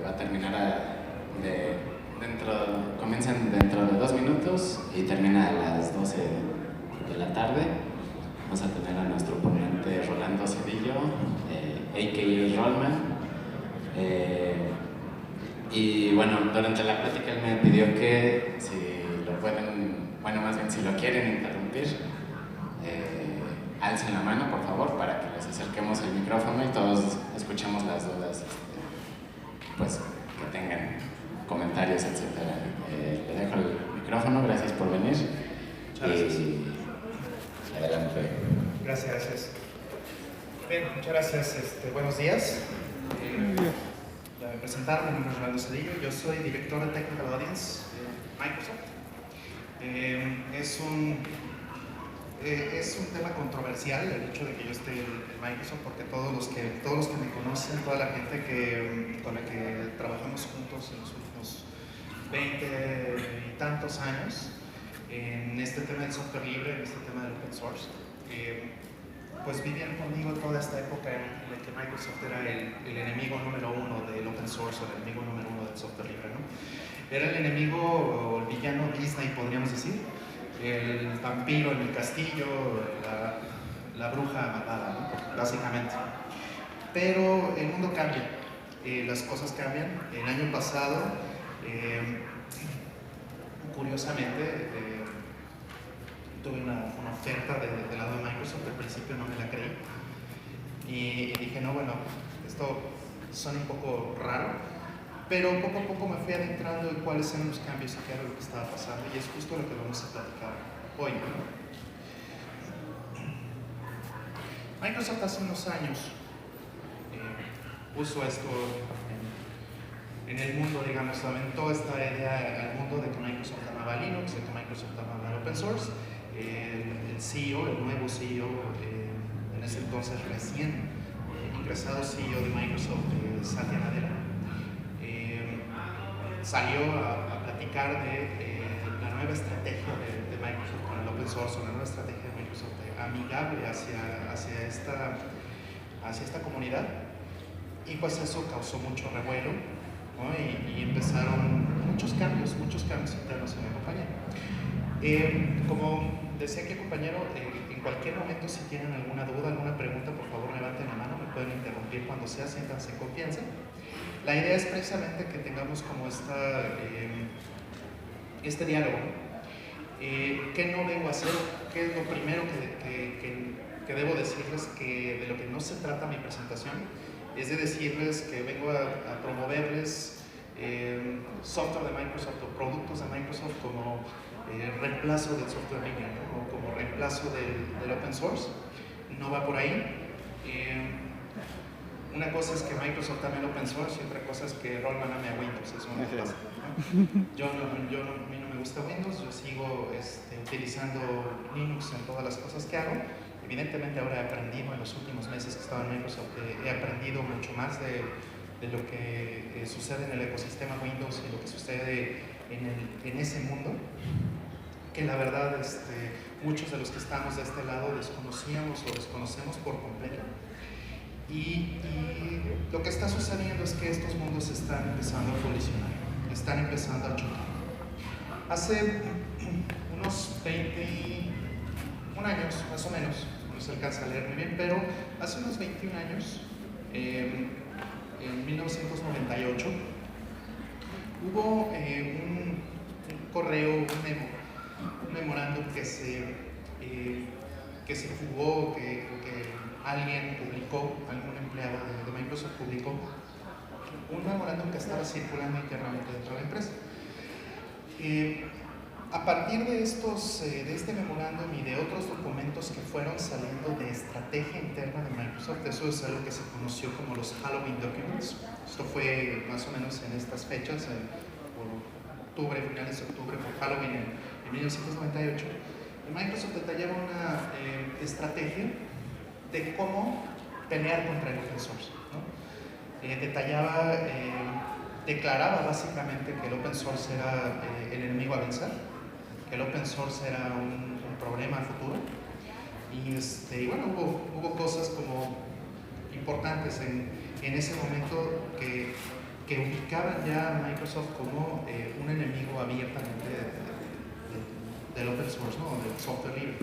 va a terminar comienzan dentro de 2 minutos y termina a las 12 de la tarde. Vamos a tener a nuestro ponente Rolando Cedillo, a.k.a. Rollman. Y bueno, durante la plática él me pidió que si lo pueden, bueno, más bien si lo quieren interrumpir, alcen la mano, por favor, para que les acerquemos el micrófono y todos escuchemos las dudas, pues que tengan comentarios, etc. Le dejo el micrófono, gracias por venir. Muchas gracias. Adelante. Gracias. Bien, muchas gracias. Buenos días. Ya me presentaron, mi nombre es Rolando Cedillo, yo soy director de Technical Audience de Microsoft. Es un tema controversial el hecho de que yo esté en Microsoft, porque todos los que me conocen, toda la gente con la que trabajamos juntos en los últimos 20 y tantos años en este tema del software libre, en este tema del open source, pues vivían conmigo toda esta época en la que Microsoft era el enemigo número uno del open source, o el enemigo número uno del software libre, ¿no? Era el enemigo o el villano Disney, podríamos decir, el vampiro en el castillo, la bruja malvada, ¿no? Básicamente. Pero el mundo cambia, las cosas cambian. El año pasado, curiosamente, tuve una oferta del lado de Microsoft. Al principio no me la creí y dije, no, bueno, esto suena un poco raro, pero poco a poco me fui adentrando en cuáles eran los cambios y qué era lo que estaba pasando, y es justo lo que vamos a platicar hoy. Microsoft hace unos años puso esto en el mundo, digamos, aventó esta idea al mundo de que Microsoft amaba Linux, de que Microsoft amaba el open source. El CEO, el nuevo CEO, en ese entonces recién ingresado CEO de Microsoft, Satya Nadella, salió a platicar de la nueva estrategia de Microsoft con el open source, la nueva estrategia de Microsoft amigable hacia esta comunidad, y pues eso causó mucho revuelo, ¿no? Y empezaron muchos cambios internos en la compañía. Como decía aquí el compañero, en cualquier momento, si tienen alguna duda, alguna pregunta, por favor levanten la mano, me pueden interrumpir cuando sea, siéntanse en confianza. La idea es precisamente que tengamos como este diálogo. ¿Qué no vengo a hacer? ¿Qué es lo primero que debo decirles? Que de lo que no se trata mi presentación es de decirles que vengo a promoverles software de Microsoft o productos de Microsoft como reemplazo del software libre, ¿no? O como reemplazo del open source. No va por ahí. Una cosa es que Microsoft ame el open source y otra cosa es que Rollman ame a Windows. Eso no pasa, ¿no? A mí no me gusta Windows, yo sigo utilizando Linux en todas las cosas que hago. Evidentemente ahora he aprendido en los últimos meses que he estado en Microsoft, he aprendido mucho más de lo que sucede en el ecosistema Windows y lo que sucede en ese mundo, que la verdad muchos de los que estamos de este lado desconocíamos o desconocemos por completo. Y lo que está sucediendo es que estos mundos están empezando a colisionar, están empezando a chocar. Hace unos 21 años, más o menos, no se alcanza a leer muy bien, pero hace unos 21 años, en 1998, hubo un correo, un memorándum que se jugó, que alguien publicó, algún empleado de Microsoft publicó un memorándum que estaba circulando internamente dentro de la empresa. A partir de este memorándum y de otros documentos que fueron saliendo de estrategia interna de Microsoft, eso es algo que se conoció como los Halloween Documents. Esto fue más o menos en estas fechas, por octubre, finales de octubre, por Halloween en 1998. Microsoft detallaba una estrategia de cómo pelear contra el open source, ¿no? Declaraba básicamente que el open source era el enemigo a vencer, que el open source era un problema a futuro, y bueno, hubo cosas como importantes en ese momento que identificaban ya a Microsoft como un enemigo abiertamente del open source, ¿no? Del software libre.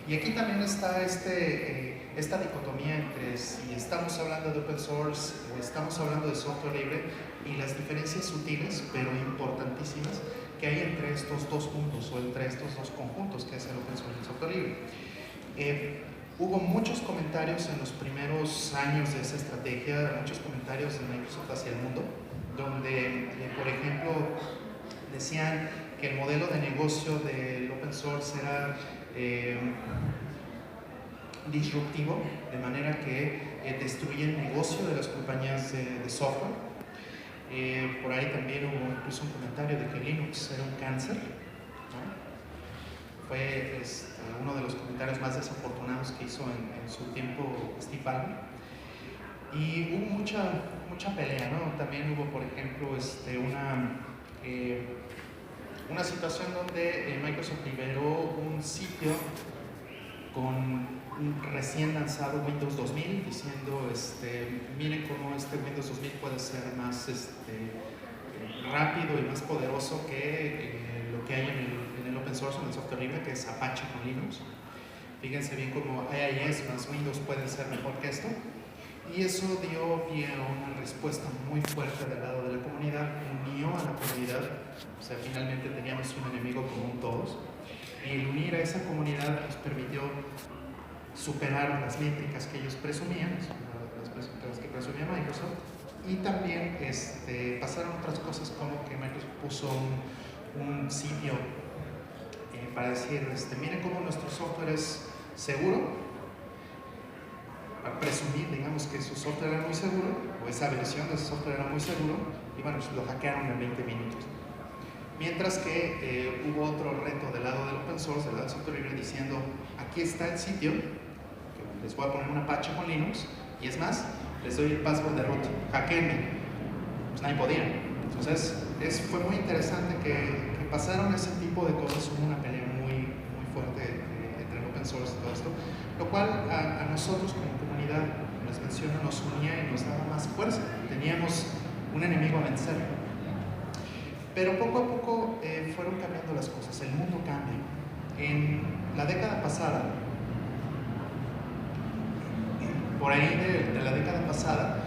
Y aquí también está esta dicotomía entre si estamos hablando de open source o estamos hablando de software libre y las diferencias sutiles pero importantísimas que hay entre estos dos puntos o entre estos dos conjuntos que es el open source y el software libre. Hubo muchos comentarios en los primeros años de esa estrategia, muchos comentarios de Microsoft hacia el mundo, donde, por ejemplo, decían que el modelo de negocio del open source era disruptivo, de manera que destruye el negocio de las compañías de software. Por ahí también hubo incluso un comentario de que Linux era un cáncer, ¿no? Fue uno de los comentarios más desafortunados que hizo en su tiempo Steve Ballmer. Y hubo mucha pelea, ¿no? También hubo, por ejemplo, una situación donde Microsoft liberó un sitio con un recién lanzado Windows 2000 diciendo, miren cómo Windows 2000 puede ser más rápido y más poderoso que lo que hay en el open source, en el software libre, que es Apache con Linux. Fíjense bien cómo IIS más Windows pueden ser mejor que esto. Y eso dio pie a una respuesta muy fuerte del lado de la comunidad, unió a la comunidad, o sea, finalmente teníamos un enemigo común todos, y el unir a esa comunidad nos permitió superar las métricas que ellos presumían, las métricas que presumía Microsoft, y también pasaron otras cosas como que Microsoft puso un sitio para decir, miren cómo nuestro software es seguro, para presumir, digamos, que su software era muy seguro, o esa versión de su software era muy seguro, y bueno, pues lo hackearon en 20 minutos. Mientras que hubo otro reto del lado del open source, del lado del software libre, diciendo, aquí está el sitio, que les voy a poner un Apache con Linux, y es más, les doy el password de root, hackeenme. Pues nadie podía. Entonces, fue muy interesante que pasaron ese tipo de cosas, hubo una pelea muy fuerte entre el open source y todo esto, lo cual a nosotros como comunidad, como les menciono, nos unía y nos daba más fuerza. Teníamos un enemigo a vencer. Pero poco a poco fueron cambiando las cosas, el mundo cambia. En la década pasada, por ahí de la década pasada,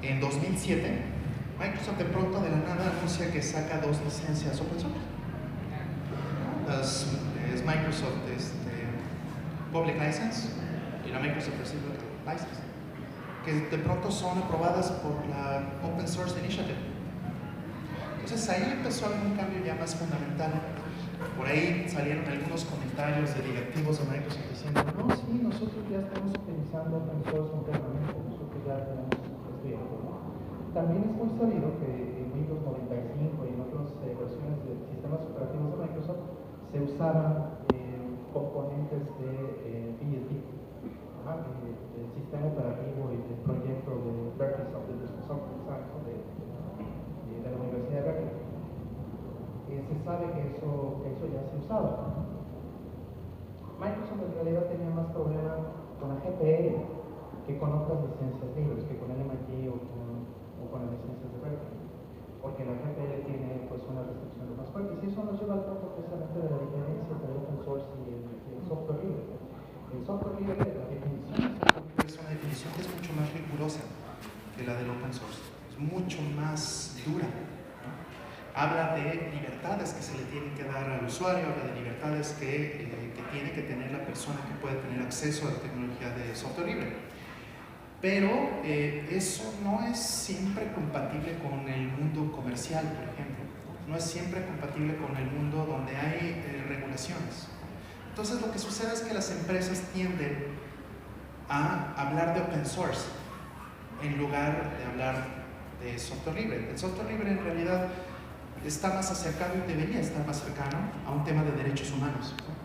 en 2007, Microsoft de pronto de la nada anuncia que saca 2 licencias open source. Es Microsoft Public License y la Microsoft Private License, que de pronto son aprobadas por la Open Source Initiative. Entonces ahí empezó a haber un cambio ya más fundamental. Por ahí salieron algunos comentarios de directivos de Microsoft diciendo, no, sí, nosotros ya estamos utilizando open source internamente, nosotros ya tenemos esto, ¿no? También es muy sabido que en Windows 95 y en otras versiones de sistemas operativos de Microsoft se usaban componentes de BSD, del sistema operativo y del proyecto de Berkeley Software de la Universidad de Berkeley. Se sabe que eso ya se usaba. Microsoft en realidad tenía más problema con la GPL que con otras licencias libres, que con el MIT o con las licencias de Berkeley, porque la GPL tiene pues unas restricciones más fuertes, y eso nos lleva al punto precisamente de la diferencia entre el open source y el software libre. El software libre, la definición es una definición que es mucho más rigurosa que la del open source, es mucho más dura, ¿no? Habla de libertades que se le tienen que dar al usuario, habla de libertades que tiene que tener la persona que puede tener acceso a la tecnología de software libre. Pero eso no es siempre compatible con el mundo comercial, por ejemplo. No es siempre compatible con el mundo donde hay regulaciones. Entonces lo que sucede es que las empresas tienden a hablar de open source en lugar de hablar de software libre. El software libre en realidad está más acercado y debería estar más cercano a un tema de derechos humanos, ¿no?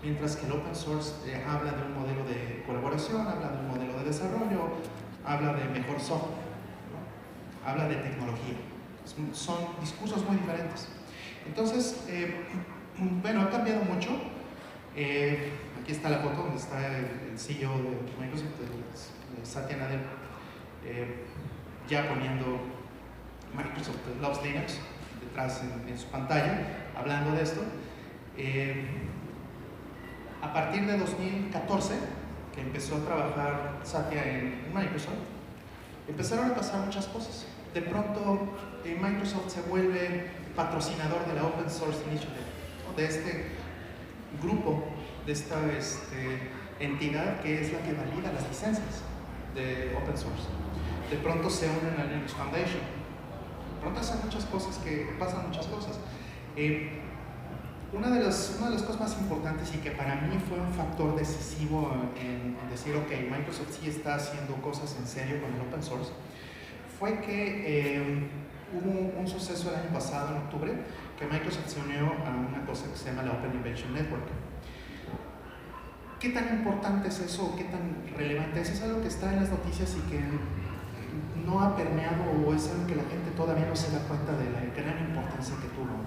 Mientras que el open source habla de un modelo de colaboración, habla de un modelo de desarrollo, habla de mejor software, ¿no? Habla de tecnología. Son discursos muy diferentes. Entonces, bueno, ha cambiado mucho. Aquí está la foto donde está el CEO de Microsoft, Satya Nadella, ya poniendo Microsoft Loves Linux, detrás en su pantalla, hablando de esto. A partir de 2014, que empezó a trabajar Satya en Microsoft, empezaron a pasar muchas cosas. De pronto, Microsoft se vuelve patrocinador de la Open Source Initiative, ¿no? De este grupo, de esta entidad que es la que valida las licencias de Open Source. De pronto se unen a Linux Foundation. De pronto pasan muchas cosas. Una de las cosas más importantes y que para mí fue un factor decisivo en decir, ok, Microsoft sí está haciendo cosas en serio con el Open Source, fue que hubo un suceso el año pasado, en octubre, que Microsoft se unió a una cosa que se llama la Open Invention Network. ¿Qué tan importante es eso? ¿Qué tan relevante es? Es algo que está en las noticias y que no ha permeado, o es algo que la gente todavía no se da cuenta de la gran importancia que tuvo.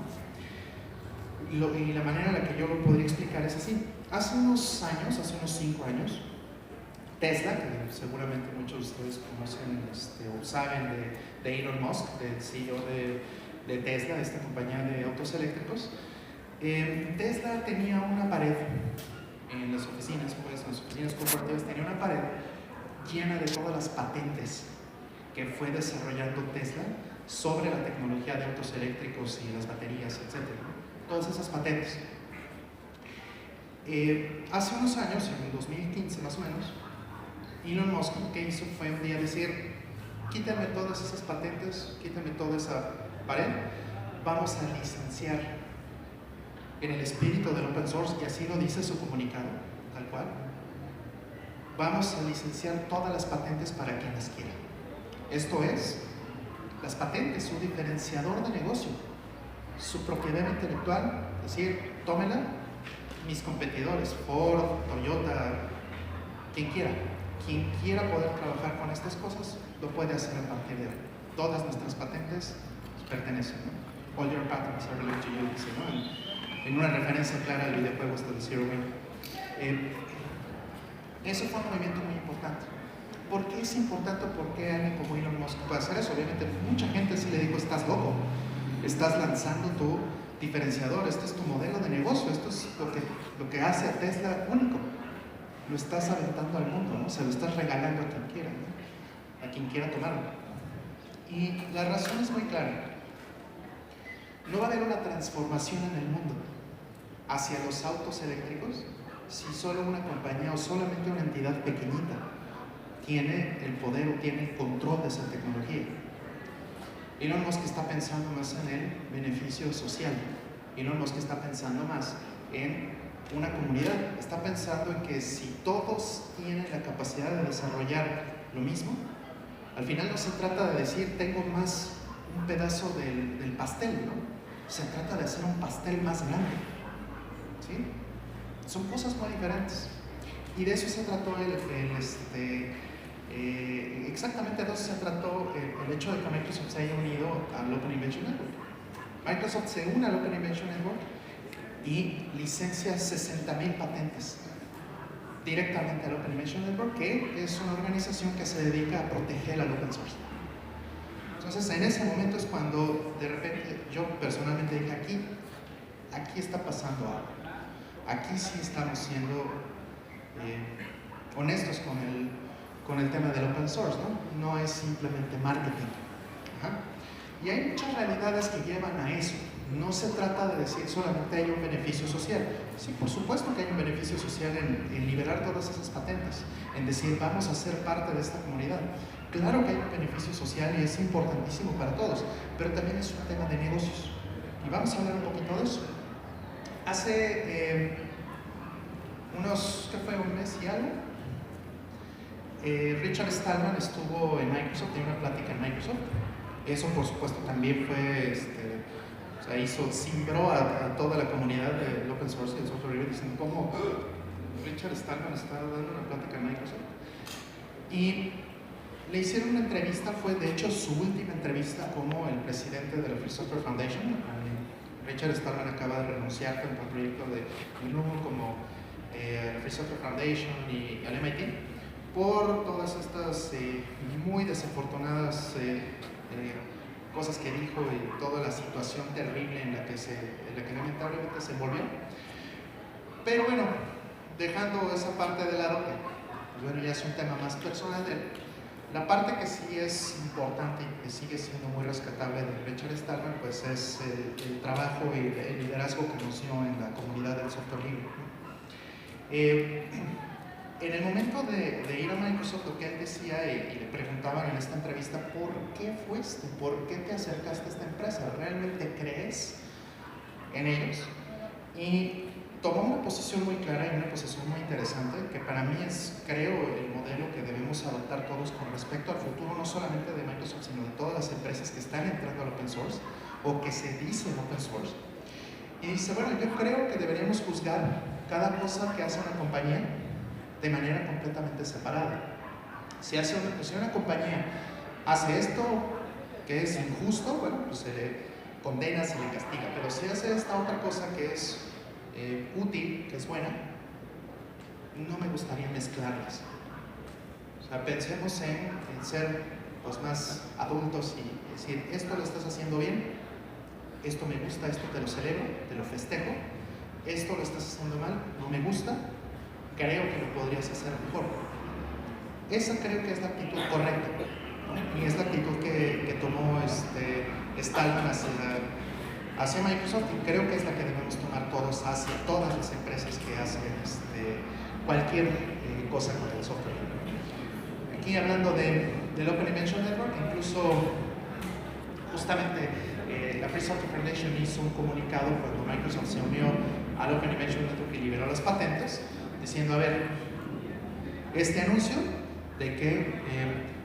Y la manera en la que yo lo podría explicar es así. Hace unos 5 años, Tesla, que seguramente muchos de ustedes conocen o saben de Elon Musk, del CEO de Tesla, de esta compañía de autos eléctricos, Tesla tenía una pared en las oficinas, en las oficinas corporativas, tenía una pared llena de todas las patentes que fue desarrollando Tesla sobre la tecnología de autos eléctricos y las baterías, etc. Todas esas patentes. Hace unos años, en el 2015 más o menos, Elon Musk lo que hizo fue un día decir, quítame todas esas patentes, quítame toda esa pared, vamos a licenciar en el espíritu del open source, y así lo dice su comunicado, tal cual, vamos a licenciar todas las patentes para quien las quiera. Esto es, las patentes, su diferenciador de negocio, su propiedad intelectual, es decir, tómela, mis competidores, Ford, Toyota, quien quiera poder trabajar con estas cosas, lo puede hacer a partir de hoy. Todas nuestras patentes pertenecen, ¿no? All your patents are related to you, dice, ¿no? En una referencia clara al videojuego de Zero Wing. Eso fue un movimiento muy importante. ¿Por qué es importante? ¿Por qué alguien como Elon Musk puede hacer eso? Obviamente, mucha gente sí le dijo, estás loco, estás lanzando tu diferenciador, este es tu modelo de negocio, esto es lo que hace a Tesla único. Lo estás aventando al mundo, ¿no? Se lo estás regalando a quien quiera, ¿no? A quien quiera tomarlo. Y la razón es muy clara. No va a haber una transformación en el mundo hacia los autos eléctricos si solo una compañía o solamente una entidad pequeñita tiene el poder o tiene el control de esa tecnología. Elon Musk está pensando más en el beneficio social. Elon Musk está pensando más en una comunidad. Está pensando en que si todos tienen la capacidad de desarrollar lo mismo, al final no se trata de decir tengo más un pedazo del pastel, ¿no? Se trata de hacer un pastel más grande, ¿sí? Son cosas muy diferentes. Y de eso se trató exactamente de eso se trató el hecho de que Microsoft se haya unido al Open Invention Network. Microsoft se une al Open Invention Network y licencia 60,000 patentes directamente al Open Invention Network, que es una organización que se dedica a proteger al Open Source. Entonces, en ese momento es cuando de repente yo personalmente dije, aquí está pasando algo. Aquí sí estamos siendo honestos con el tema del open source, ¿no? No es simplemente marketing. Ajá. Y hay muchas realidades que llevan a eso. No se trata de decir solamente hay un beneficio social. Sí, por supuesto que hay un beneficio social en liberar todas esas patentes, en decir vamos a ser parte de esta comunidad. Claro que hay un beneficio social y es importantísimo para todos, pero también es un tema de negocios. Y vamos a hablar un poquito de eso. Hace un mes y algo, Richard Stallman estuvo en Microsoft, dio una plática en Microsoft. Eso, por supuesto, también fue, cimbró a toda la comunidad del open source y del software libre, diciendo cómo Richard Stallman está dando una plática en Microsoft. Y le hicieron una entrevista, fue de hecho su última entrevista como el presidente de la Free Software Foundation. Richard Stallman acaba de renunciar tanto al proyecto de GNU como la Free Software Foundation y al MIT por todas estas muy desafortunadas cosas que dijo y toda la situación terrible en la que lamentablemente se envolvió. Pero bueno, dejando esa parte de lado, que bueno, ya es un tema más personal de él, la parte que sí es importante y que sigue siendo muy rescatable de Richard Stallman, pues es el trabajo y el liderazgo que nos dio en la comunidad del software libre. En el momento de ir a Microsoft, lo que él decía y le preguntaban en esta entrevista, ¿por qué fuiste? ¿Por qué te acercaste a esta empresa? ¿Realmente crees en ellos? Y tomó una posición muy clara y una posición muy interesante, que para mí es, creo, el modelo que debemos adoptar todos con respecto al futuro, no solamente de Microsoft, sino de todas las empresas que están entrando al open source o que se dicen open source. Y dice, bueno, yo creo que deberíamos juzgar cada cosa que hace una compañía de manera completamente separada. Si una compañía hace esto que es injusto, bueno, pues se le condena, se le castiga, pero si hace esta otra cosa que es útil, que es buena, no me gustaría mezclarlas. O sea, pensemos en ser pues, más adultos y decir, esto lo estás haciendo bien, esto me gusta, esto te lo celebro, te lo festejo, esto lo estás haciendo mal, no me gusta, creo que lo podrías hacer mejor. Esa creo que es la actitud correcta, ¿no? Y es la actitud que tomó Stallman hacia Microsoft, y creo que es la que debemos tomar todos hacia todas las empresas que hacen cualquier cosa con el software. Aquí hablando del Open Invention Network, incluso justamente la Free Software Foundation hizo un comunicado cuando Microsoft se unió al Open Invention Network y liberó las patentes, diciendo, a ver, este anuncio de que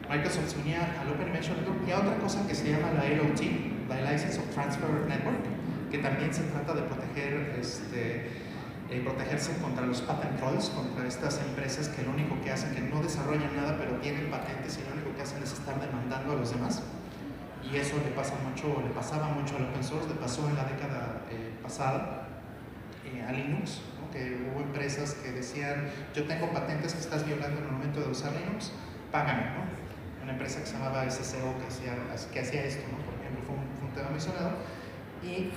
Microsoft se unía al Open Invention Network y a otra cosa que se llama la LOT, la License of Transfer Network, que también se trata de protegerse contra los patent trolls, contra estas empresas que lo único que hacen, que no desarrollan nada pero tienen patentes y lo único que hacen es estar demandando a los demás. Y eso le pasaba mucho al open source, le pasó en la década pasada a Linux, ¿no? Que hubo empresas que decían, yo tengo patentes que estás violando en el momento de usar Linux, págame, ¿no? Una empresa que se llamaba SCO que hacía esto, ¿no? Por ejemplo, fue un tema mencionado. Y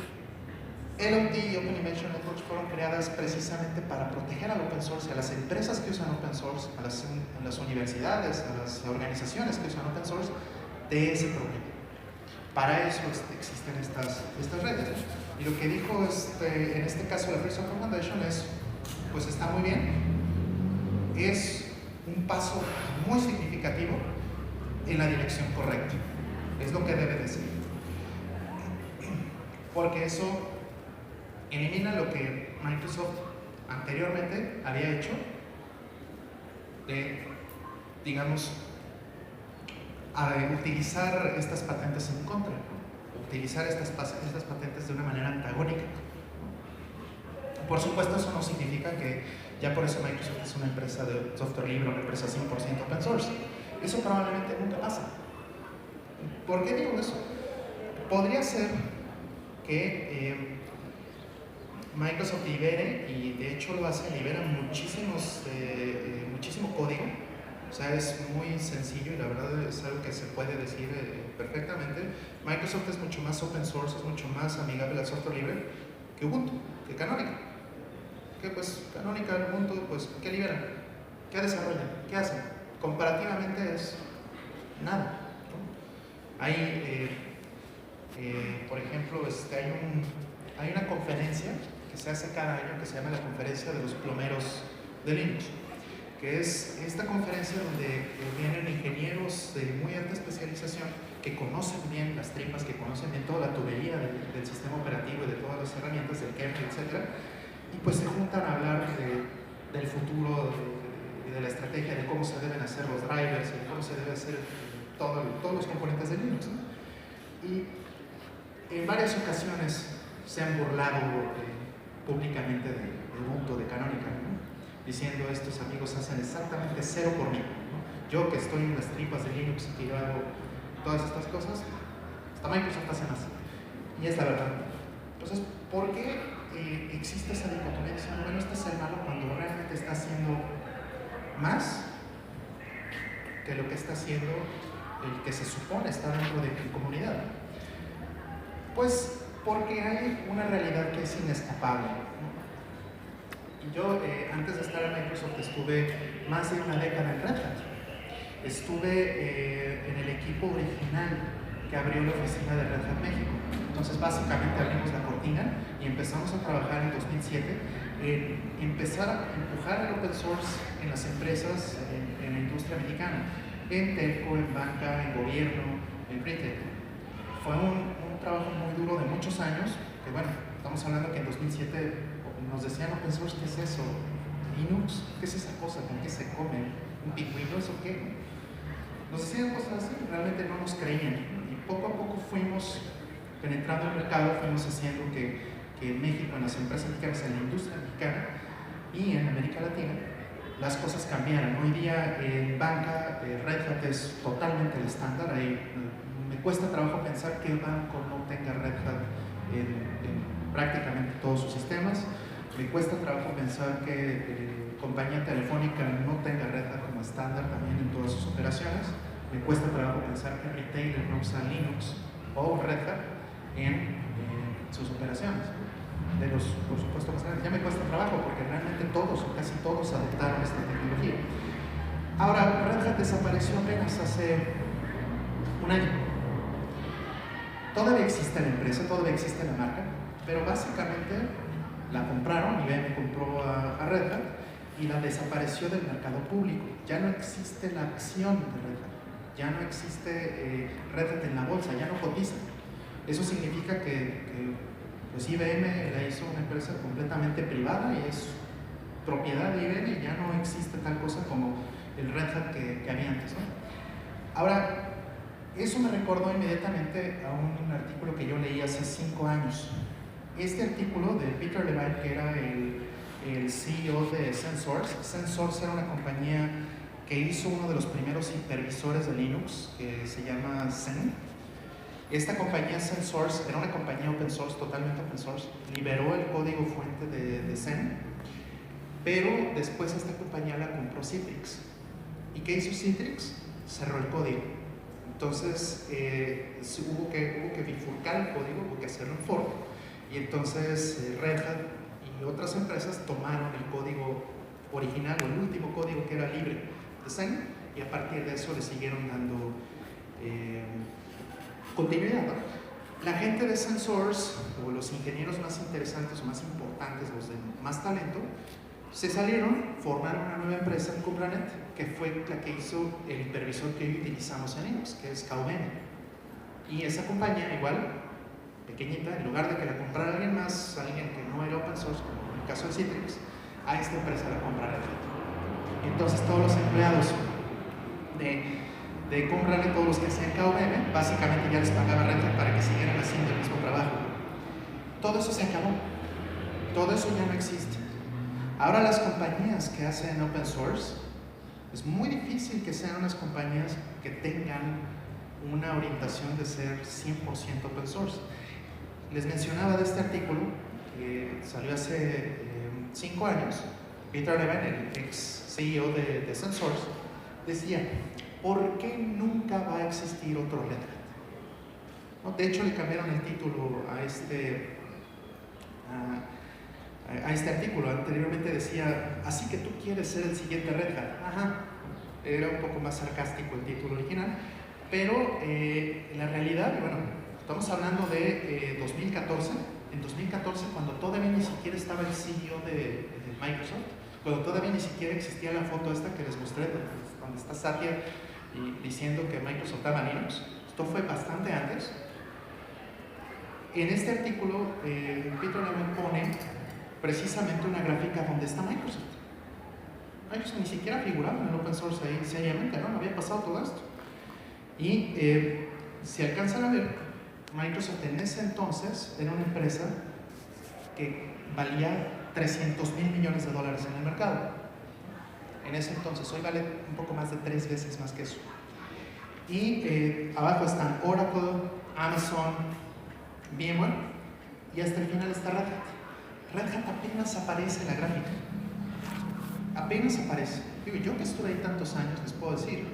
LOT y Open Invention Networks fueron creadas precisamente para proteger al open source, a las empresas que usan open source, a las universidades, a las organizaciones que usan open source, de ese problema. Para eso existen estas redes, ¿no? Y lo que dijo en este caso la Free Software Foundation es, pues está muy bien, es un paso muy significativo en la dirección correcta, es lo que debe decir, porque eso elimina lo que Microsoft anteriormente había hecho de, digamos, a utilizar estas patentes en contra, ¿no? Utilizar estas patentes de una manera antagónica. Por supuesto, eso no significa que ya por eso Microsoft es una empresa de software libre, una empresa 100% open source. Eso probablemente nunca pasa. ¿Por qué digo eso? Podría ser que Microsoft libere, y de hecho lo hace, libera muchísimo código. O sea, es muy sencillo y la verdad es algo que se puede decir perfectamente. Microsoft es mucho más open source, es mucho más amigable al software libre que Ubuntu, que Canonical. Que pues Canonical, Ubuntu, pues ¿qué liberan? ¿Qué desarrollan? ¿Qué hacen? Comparativamente es nada, ¿no? Hay, por ejemplo, hay una conferencia que se hace cada año que se llama la Conferencia de los Plomeros de Linux, que es esta conferencia donde vienen ingenieros de muy alta especialización que conocen bien las tripas, que conocen bien toda la tubería del sistema operativo y de todas las herramientas del kernel, etc. Y pues se juntan a hablar del futuro, de la estrategia, de cómo se deben hacer los drivers, de cómo se debe hacer todos los componentes de Linux, ¿no? Y en varias ocasiones se han burlado públicamente de Ubuntu, de Canonical, ¿no? Diciendo, estos amigos hacen exactamente cero por mí, ¿no? Yo que estoy en las tripas de Linux y que yo hago todas estas cosas, hasta Microsoft hace más. Y es la verdad. Entonces, ¿por qué existe esa dicotomía diciendo, bueno, este es el malo cuando realmente está haciendo más que lo que está haciendo el que se supone está dentro de mi comunidad? Pues porque hay una realidad que es inescapable, ¿no? Yo, antes de estar en Microsoft, estuve más de una década en Red Hat. Estuve en el equipo original que abrió la oficina de Red Hat México. Entonces, básicamente abrimos la cortina y empezamos a trabajar en 2007 en empezar a empujar el open source en las empresas, en la industria mexicana, en telco, en banca, en gobierno, en retail. Fue un trabajo muy duro de muchos años, que bueno, estamos hablando que en 2007 nos decían open source, ¿qué es eso? Linux, ¿qué es esa cosa? ¿Con qué se come? ¿Un pingüino? ¿Eso qué? Nos decían cosas así, realmente no nos creían. Y poco a poco fuimos penetrando el mercado, fuimos haciendo que en México, en las empresas mexicanas, en la industria mexicana y en América Latina, las cosas cambiaran. Hoy día en banca, Red Hat es totalmente el estándar. Me cuesta trabajo pensar que el banco no tenga Red Hat en prácticamente todos sus sistemas. Me cuesta trabajo pensar que compañía telefónica no tenga Red Hat como estándar también en todas sus operaciones. Me cuesta trabajo pensar que retailer no usa Linux o Red Hat en sus operaciones. De los, por supuesto, más grandes. Ya me cuesta trabajo porque realmente todos o casi todos adoptaron esta tecnología. Ahora, Red Hat desapareció apenas hace un año. Todavía existe la empresa, todavía existe la marca, pero básicamente la compraron, IBM compró a Red Hat y la desapareció del mercado público. Ya no existe la acción de Red Hat, ya no existe Red Hat en la bolsa, ya no cotiza. Eso significa que pues IBM la hizo una empresa completamente privada y es propiedad de IBM y ya no existe tal cosa como el Red Hat que había antes, ¿no? Ahora, eso me recordó inmediatamente a un artículo que yo leí hace 5 años. Este artículo de Peter Levine, que era el CEO de SenSource. SenSource era una compañía que hizo uno de los primeros hipervisores de Linux, que se llama Zen. Esta compañía SenSource era una compañía open source, totalmente open source, liberó el código fuente de Zen, pero después esta compañía la compró Citrix. ¿Y qué hizo Citrix? Cerró el código. Entonces hubo que bifurcar el código, hubo que hacerlo en fork, y entonces Red Hat y otras empresas tomaron el código original o el último código que era libre de Zen, y a partir de eso le siguieron dando continuidad, ¿no? La gente de SenSource, o los ingenieros más interesantes o más importantes, los de más talento, se salieron, formaron una nueva empresa en Kubernetes, que fue la que hizo el hipervisor que hoy utilizamos en Linux, que es KVM. Y esa compañía, igual, pequeñita, en lugar de que la comprara alguien más, alguien que no era open source, como en el caso de Citrix, a esta empresa la comprara Red Hat. Entonces todos los empleados de Kubernetes, todos los que hacían KVM, básicamente ya les pagaba Red Hat para que siguieran haciendo el mismo trabajo. Todo eso se acabó. Todo eso ya no existe. Ahora las compañías que hacen open source, es muy difícil que sean unas compañías que tengan una orientación de ser 100% open source. Les mencionaba de este artículo que salió hace 5 años. Peter Levine, el ex CEO de SenSource, decía: ¿por qué nunca va a existir otro Red Hat? ¿No? De hecho, le cambiaron el título a este artículo. Anteriormente decía: así que tú quieres ser el siguiente Red Hat. Ajá. Era un poco más sarcástico el título original, pero en la realidad, bueno, estamos hablando de 2014. En 2014, cuando todavía ni siquiera estaba el CEO de Microsoft, cuando todavía ni siquiera existía la foto esta que les mostré, donde está Satya diciendo que Microsoft daba Linux. Esto fue bastante antes. En este artículo, Peter Levine pone precisamente una gráfica donde está Microsoft. Microsoft ni siquiera figuraba en el open source ahí, seriamente, ¿no? No había pasado todo esto. Y si alcanzan a ver, Microsoft en ese entonces era una empresa que valía $300,000 millones en el mercado. En ese entonces, hoy vale un poco más de 3 veces más que eso. Y abajo están Oracle, Amazon, VMware, y hasta el final está Red Hat. Red Hat apenas aparece en la gráfica. Apenas aparece. Digo, yo que estuve ahí tantos años, les puedo decir,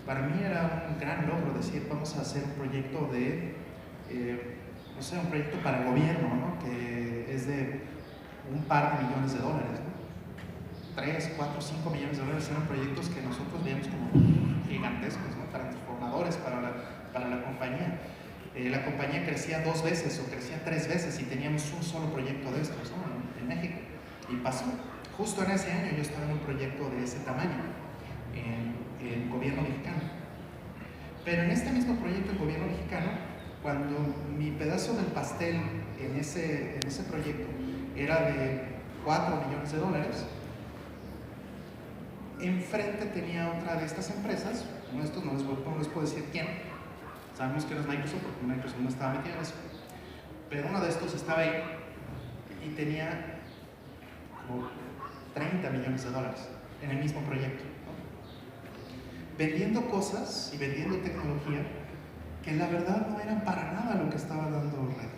para mí era un gran logro decir: vamos a hacer un proyecto de no sé, un proyecto para el gobierno, ¿no? Que es de un par de millones de dólares, ¿no? 3, 4, 5 millones de dólares eran proyectos que nosotros veíamos como gigantescos, ¿no? Transformadores para la compañía. La compañía crecía 2 veces o crecía 3 veces y teníamos un solo proyecto de estos, ¿no? en México. Y pasó. Justo en ese año yo estaba en un proyecto de ese tamaño en el gobierno mexicano. Pero en este mismo proyecto del gobierno mexicano, cuando mi pedazo del pastel en ese proyecto era de 4 millones de dólares, enfrente tenía otra de estas empresas, no les puedo decir quién, sabemos que no es Microsoft porque Microsoft no estaba metido en eso, pero uno de estos estaba ahí y tenía como 30 millones de dólares en el mismo proyecto, ¿no? Vendiendo cosas y vendiendo tecnología que la verdad no eran para nada lo que estaba dando Red Hat.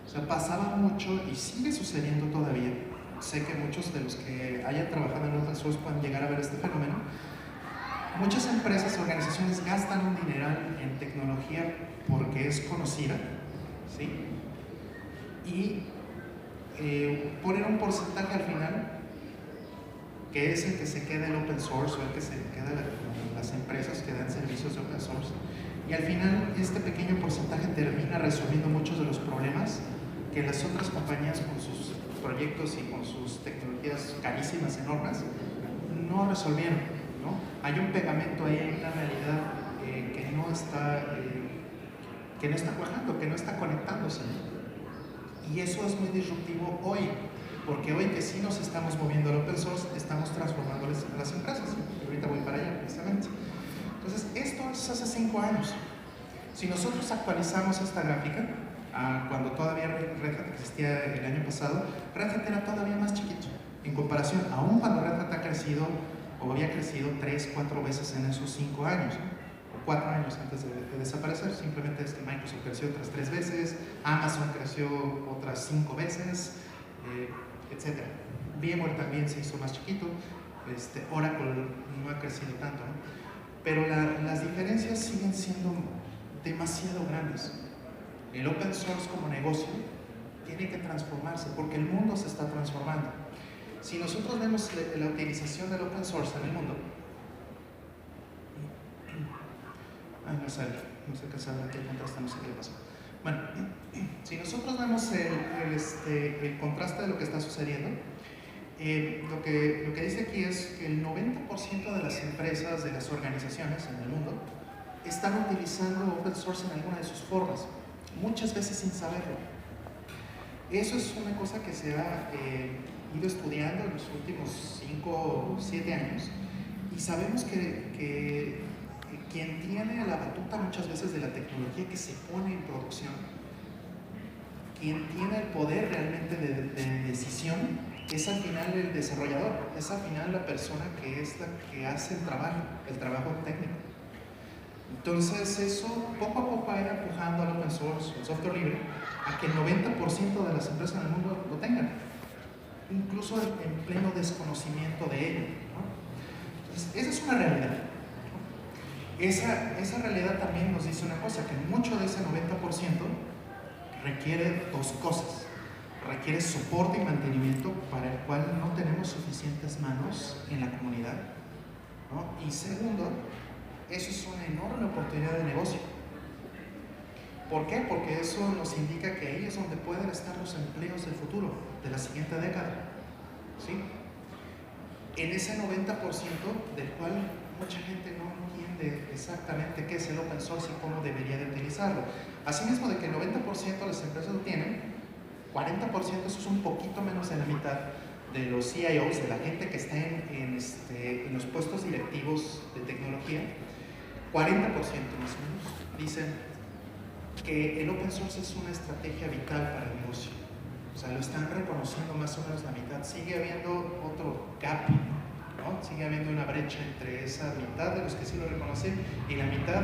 O sea, pasaba mucho y sigue sucediendo todavía. Sé que muchos de los que hayan trabajado en open source pueden llegar a ver este fenómeno. Muchas empresas, organizaciones gastan un dineral en tecnología porque es conocida, ¿sí? Y ponen un porcentaje al final que es el que se queda el open source o el que se queda las empresas que dan servicios de open source. Y al final este pequeño porcentaje termina resolviendo muchos de los problemas que las otras compañías con sus proyectos y con sus tecnologías carísimas, enormes, no resolvieron, ¿no? Hay un pegamento ahí, hay una realidad que no está cuajando, que no está conectándose. Y eso es muy disruptivo hoy, porque hoy que sí nos estamos moviendo al open source, estamos transformando las empresas. Y ahorita voy para allá, precisamente. Entonces, esto es hace 5 años. Si nosotros actualizamos esta gráfica, cuando todavía Red Hat existía el año pasado, Red Hat era todavía más chiquito en comparación, aún cuando Red Hat ha crecido o había crecido 3, 4 veces en esos 5 años, ¿no? O 4 años antes de desaparecer. Simplemente es que Microsoft creció otras 3 veces, Amazon creció otras 5 veces, etc. VMware también se hizo más chiquito, Oracle no ha crecido tanto, ¿no? Pero las diferencias siguen siendo demasiado grandes. El open source como negocio tiene que transformarse porque el mundo se está transformando. Si nosotros vemos la utilización del open source en el mundo, no sé qué sabe, qué contraste, no sé qué le pasó. Bueno, si nosotros vemos el contraste de lo que está sucediendo, lo que dice aquí es que el 90% de las empresas, de las organizaciones en el mundo, están utilizando open source en alguna de sus formas, muchas veces sin saberlo. Eso es una cosa que se ha ido estudiando en los últimos 5 o 7 años, y sabemos que quien tiene la batuta muchas veces de la tecnología que se pone en producción, quien tiene el poder realmente de decisión, es al final el desarrollador, es al final la persona que es la que hace el trabajo técnico. Entonces eso poco a poco va a ir empujando al open source, el software libre, a que el 90% de las empresas en el mundo lo tengan, incluso en pleno desconocimiento de ello, ¿no? Entonces, esa es una realidad, ¿no? Esa realidad también nos dice una cosa, que mucho de ese 90% requiere 2 cosas. Requiere soporte y mantenimiento para el cual no tenemos suficientes manos en la comunidad, ¿no? Y segundo, eso es una enorme oportunidad de negocio. ¿Por qué? Porque eso nos indica que ahí es donde pueden estar los empleos del futuro, de la siguiente década, ¿sí? En ese 90% del cual mucha gente no entiende exactamente qué es el open source y cómo debería de utilizarlo. Asimismo, de que el 90% de las empresas lo tienen, 40%, eso es un poquito menos de la mitad de los CIOs, de la gente que está en los puestos directivos de tecnología, 40% más o menos, dicen que el open source es una estrategia vital para el negocio. O sea, lo están reconociendo más o menos la mitad. Sigue habiendo otro gap, ¿no? Sigue habiendo una brecha entre esa mitad de los que sí lo reconocen y la mitad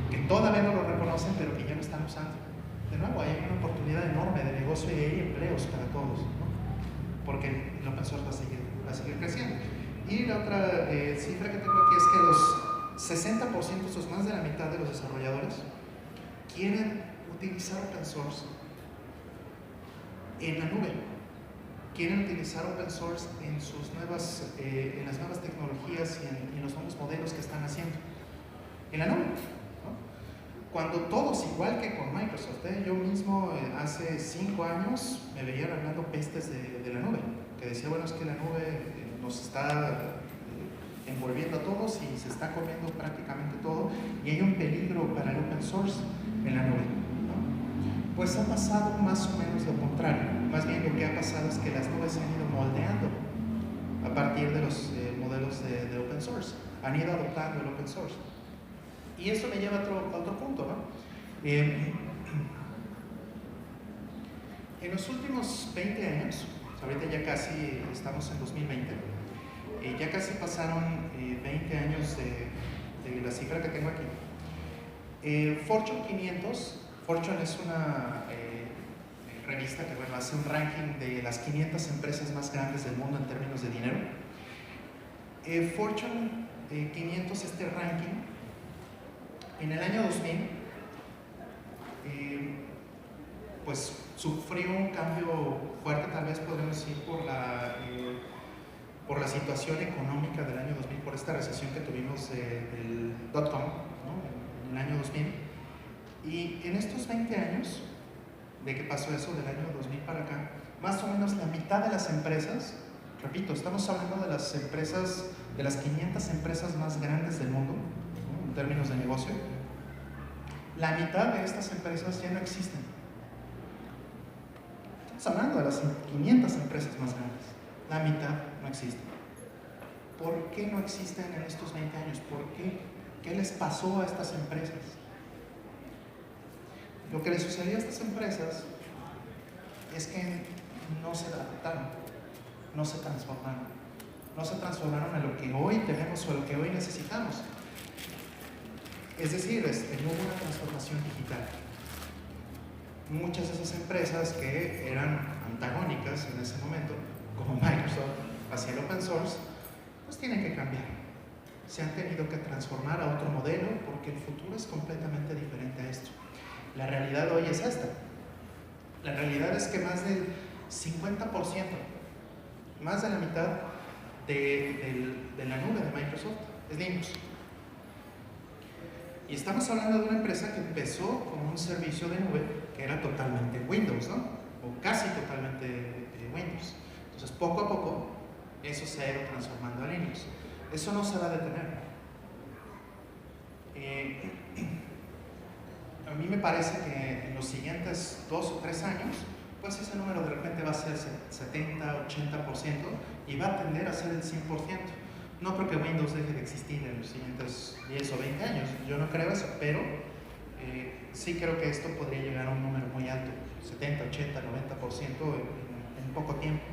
que todavía no lo reconocen, pero que ya lo están usando. De nuevo, hay una oportunidad enorme de negocio y hay empleos para todos, ¿no? Porque el open source va a seguir creciendo. Y la otra cifra que tengo aquí es que los 60%, eso es más de la mitad de los desarrolladores, quieren utilizar open source en la nube. Quieren utilizar open source en las nuevas tecnologías y en los nuevos modelos que están haciendo. En la nube, ¿no? Cuando todos, igual que con Microsoft, yo mismo hace 5 años me veía hablando pestes de la nube, que decía, bueno, es que la nube nos está envolviendo a todos y se está comiendo prácticamente todo y hay un peligro para el open source en la nube, ¿no? Pues ha pasado más o menos lo contrario. Más bien lo que ha pasado es que las nubes se han ido moldeando a partir de los modelos de open source, han ido adoptando el open source. Y eso me lleva a otro punto, ¿no? En los últimos 20 años, ahorita ya casi estamos en 2020, ya casi pasaron 20 años de la cifra que tengo aquí. Fortune 500, Fortune es una revista que bueno, hace un ranking de las 500 empresas más grandes del mundo en términos de dinero. Fortune 500, este ranking, en el año 2000, pues sufrió un cambio fuerte, tal vez podríamos decir por la situación económica del año 2000, por esta recesión que tuvimos del .com, ¿no? En el año 2000. Y en estos 20 años de que pasó eso, del año 2000 para acá, más o menos la mitad de las empresas, repito, estamos hablando de las empresas, de las 500 empresas más grandes del mundo, ¿no? En términos de negocio, la mitad de estas empresas ya no existen. Estamos hablando de las 500 empresas más grandes, la mitad no existen. ¿Por qué no existen en estos 20 años? ¿Por qué? ¿Qué les pasó a estas empresas? Lo que les sucedió a estas empresas es que no se adaptaron, no se transformaron a lo que hoy tenemos o a lo que hoy necesitamos. Es decir, no hubo una transformación digital. Muchas de esas empresas que eran antagónicas en ese momento, como Microsoft, hacia el open source, pues tienen que cambiar. Se han tenido que transformar a otro modelo porque el futuro es completamente diferente a esto. La realidad hoy es esta. La realidad es que más del 50%, más de la mitad de la nube de Microsoft es Linux. Y estamos hablando de una empresa que empezó con un servicio de nube que era totalmente Windows, ¿no? O casi totalmente Windows. Entonces, poco a poco, eso se ha ido transformando a Linux. Eso no se va a detener. A mí me parece que en los siguientes 2 o 3 años, pues ese número de repente va a ser 70, 80% y va a tender a ser el 100%. No porque Windows deje de existir en los siguientes 10 o 20 años, yo no creo eso, pero sí creo que esto podría llegar a un número muy alto, 70, 80, 90% en poco tiempo.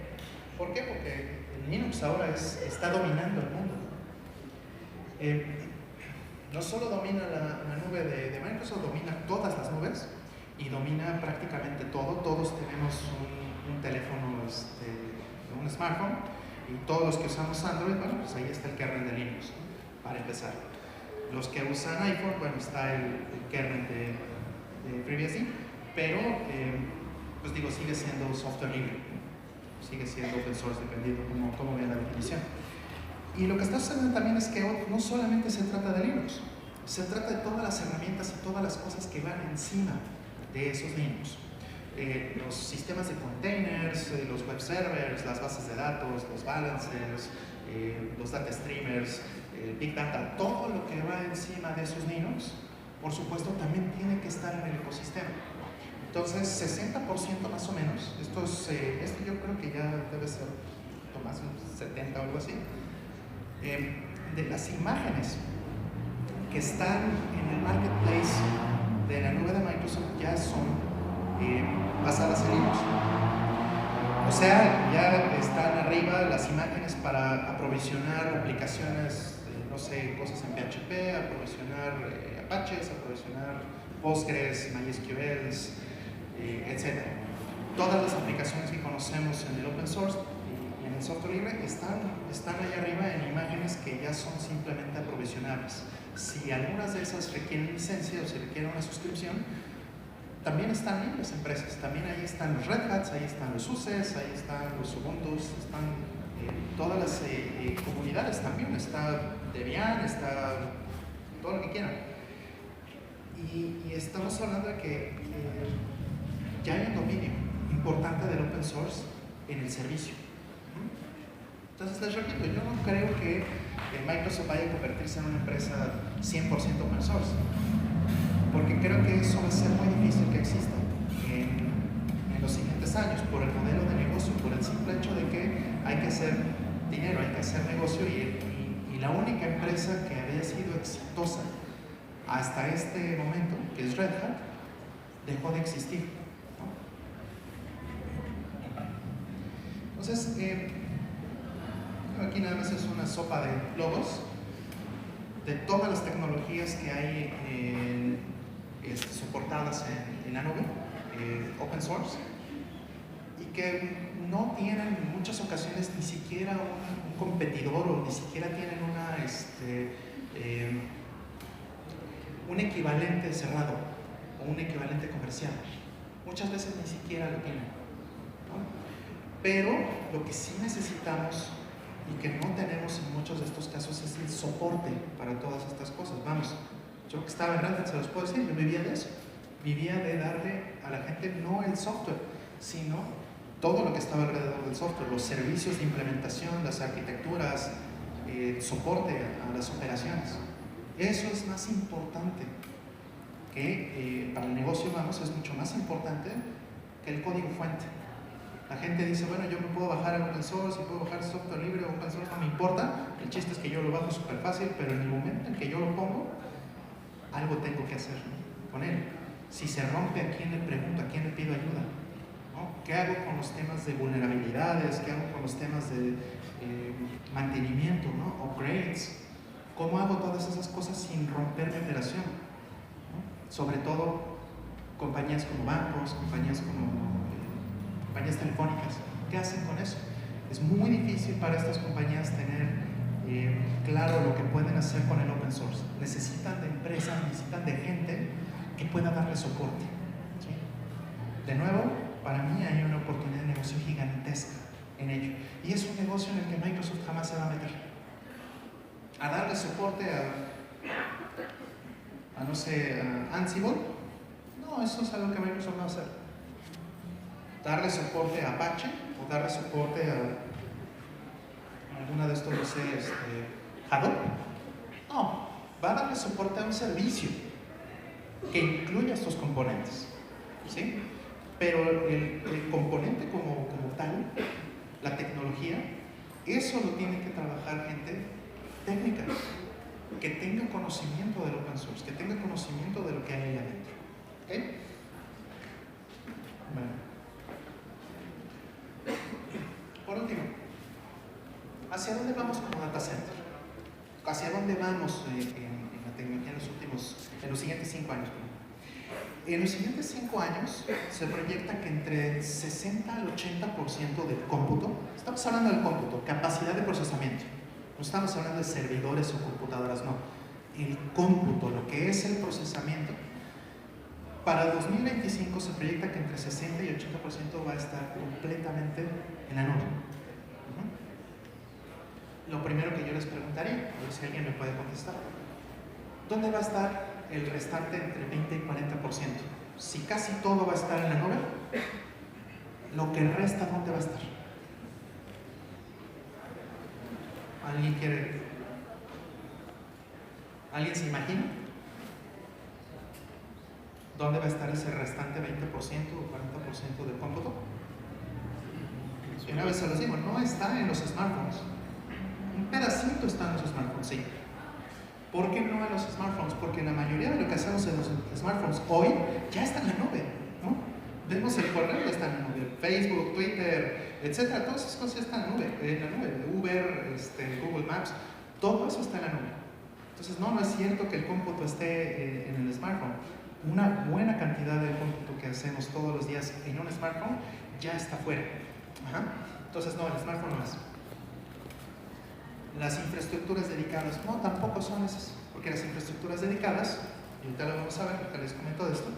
¿Por qué? Porque el Linux ahora está dominando el mundo. No solo domina la nube de Microsoft, domina todas las nubes y domina prácticamente todo. Todos tenemos un teléfono, un smartphone, y todos los que usamos Android, bueno, pues ahí está el kernel de Linux, ¿no? Para empezar. Los que usan iPhone, bueno, está el kernel de FreeBSD, pero pues digo, sigue siendo software libre, ¿no? Sigue siendo open source, dependiendo cómo vean la definición. Y lo que está sucediendo también es que no solamente se trata de Linux, se trata de todas las herramientas y todas las cosas que van encima de esos Linux. Los sistemas de containers, los web servers, las bases de datos, los balancers, los data streamers, Big Data, todo lo que va encima de esos Linux, por supuesto, también tiene que estar en el ecosistema. Entonces, 60% más o menos, esto yo creo que ya debe ser más un 70 o algo así, de las imágenes que están en el marketplace de la nube de Microsoft ya son basadas en Linux. O sea, ya están arriba las imágenes para aprovisionar aplicaciones, no sé, cosas en PHP, aprovisionar Apaches, aprovisionar Postgres, MySQLs, etc. Todas las aplicaciones que conocemos en el open source y en el software libre están ahí arriba en imágenes que ya son simplemente aprovisionables. Si algunas de esas requieren licencia o si requieren una suscripción, también están ahí las empresas, también ahí están los Red Hats, ahí están los SUSEs, ahí están los Ubuntus, están todas las comunidades también, está Debian, está todo lo que quieran. Y estamos hablando de que ya hay un dominio importante del open source en el servicio. Entonces les repito, yo no creo que Microsoft vaya a convertirse en una empresa 100% open source, porque creo que eso va a ser muy difícil que exista en los siguientes años, por el modelo de negocio, por el simple hecho de que hay que hacer dinero, hay que hacer negocio, y la única empresa que había sido exitosa hasta este momento, que es Red Hat, dejó de existir, ¿no? Entonces, aquí nada más es una sopa de logos de todas las tecnologías que hay soportadas en la nube, open source, y que no tienen en muchas ocasiones ni siquiera un competidor, o ni siquiera tienen un equivalente cerrado o un equivalente comercial. Muchas veces ni siquiera lo tienen, ¿no? Pero lo que sí necesitamos y que no tenemos en muchos de estos casos es el soporte para todas estas cosas. Vamos, yo que estaba en Red Hat se los puedo decir, yo vivía de eso, vivía de darle a la gente no el software, sino todo lo que estaba alrededor del software, los servicios de implementación, las arquitecturas, soporte a las operaciones. Eso es más importante que para el negocio, vamos, es mucho más importante que el código fuente. La gente dice, bueno, yo me puedo bajar el open source y puedo bajar software libre o open source, no me importa, el chiste es que yo lo bajo súper fácil, pero en el momento en que yo lo pongo, algo tengo que hacer, ¿no?, con él. Si se rompe, ¿a quién le pregunto? ¿A quién le pido ayuda? ¿No? ¿Qué hago con los temas de vulnerabilidades? ¿Qué hago con los temas de mantenimiento, ¿no?, upgrades? ¿Cómo hago todas esas cosas sin romper mi operación, ¿no? Sobre todo compañías como bancos, compañías telefónicas, ¿qué hacen con eso? Es muy difícil para estas compañías tener claro lo que pueden hacer con el open source. Necesitan de empresas, necesitan de gente que pueda darle soporte, ¿sí? De nuevo, para mí hay una oportunidad de negocio gigantesca en ello, y es un negocio en el que Microsoft jamás se va a meter a darle soporte a no sé, a Ansible. No, eso es algo que Microsoft no va a hacer. Darle soporte a Apache o darle soporte a alguna de estos, no sé, Hadoop. No, va a darle soporte a un servicio que incluya estos componentes, ¿sí? Pero el componente como tal, la tecnología, eso lo tiene que trabajar gente técnica, que tenga conocimiento del open source, que tenga conocimiento de lo que hay ahí adentro, ¿ok? Bueno. Por último, ¿hacia dónde vamos como data center? ¿Hacia dónde vamos en la tecnología en los siguientes 5 años? En los siguientes 5 años se proyecta que entre el 60 al 80% del cómputo, estamos hablando del cómputo, capacidad de procesamiento, no estamos hablando de servidores o computadoras, no, el cómputo, lo que es el procesamiento, para 2025 se proyecta que entre 60 y 80% va a estar completamente en la nube. Lo primero que yo les preguntaría, a ver si alguien me puede contestar, ¿dónde va a estar el restante entre 20 y 40%? Si casi todo va a estar en la nube, lo que resta, ¿dónde va a estar? ¿Alguien se imagina? ¿Dónde va a estar ese restante 20% o 40% del cómputo? Y una vez se los digo, no está en los smartphones. Un pedacito está en los smartphones, sí. ¿Por qué no en los smartphones? Porque la mayoría de lo que hacemos en los smartphones hoy ya está en la nube, ¿no? Vemos el correo, ya está en la nube. Facebook, Twitter, etcétera, todas esas cosas están en la nube. Uber, Google Maps, todo eso está en la nube. Entonces, no es cierto que el cómputo esté en el smartphone. Una buena cantidad del cómputo que hacemos todos los días en un smartphone ya está fuera. Ajá. Entonces, no, el smartphone no es. Las infraestructuras dedicadas, no, tampoco son esas, porque las infraestructuras dedicadas, y ahorita lo vamos a ver, ahorita les comento de esto,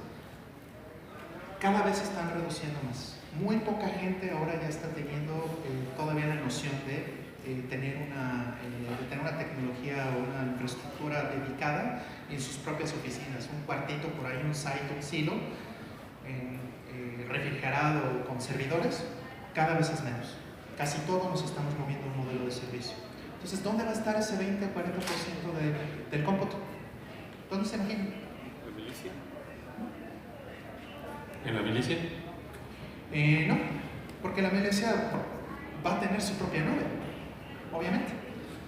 cada vez se están reduciendo más. Muy poca gente ahora ya está teniendo todavía la noción de tener una tecnología o una infraestructura dedicada en sus propias oficinas, un cuartito por ahí, un site, un silo, refrigerado con servidores, cada vez es menos. Casi todos nos estamos moviendo a un modelo de servicio. Entonces, ¿dónde va a estar ese 20 o 40% del cómputo? ¿Dónde se imagina? ¿En milicia? ¿En la milicia? No, porque la milicia va a tener su propia nube, obviamente.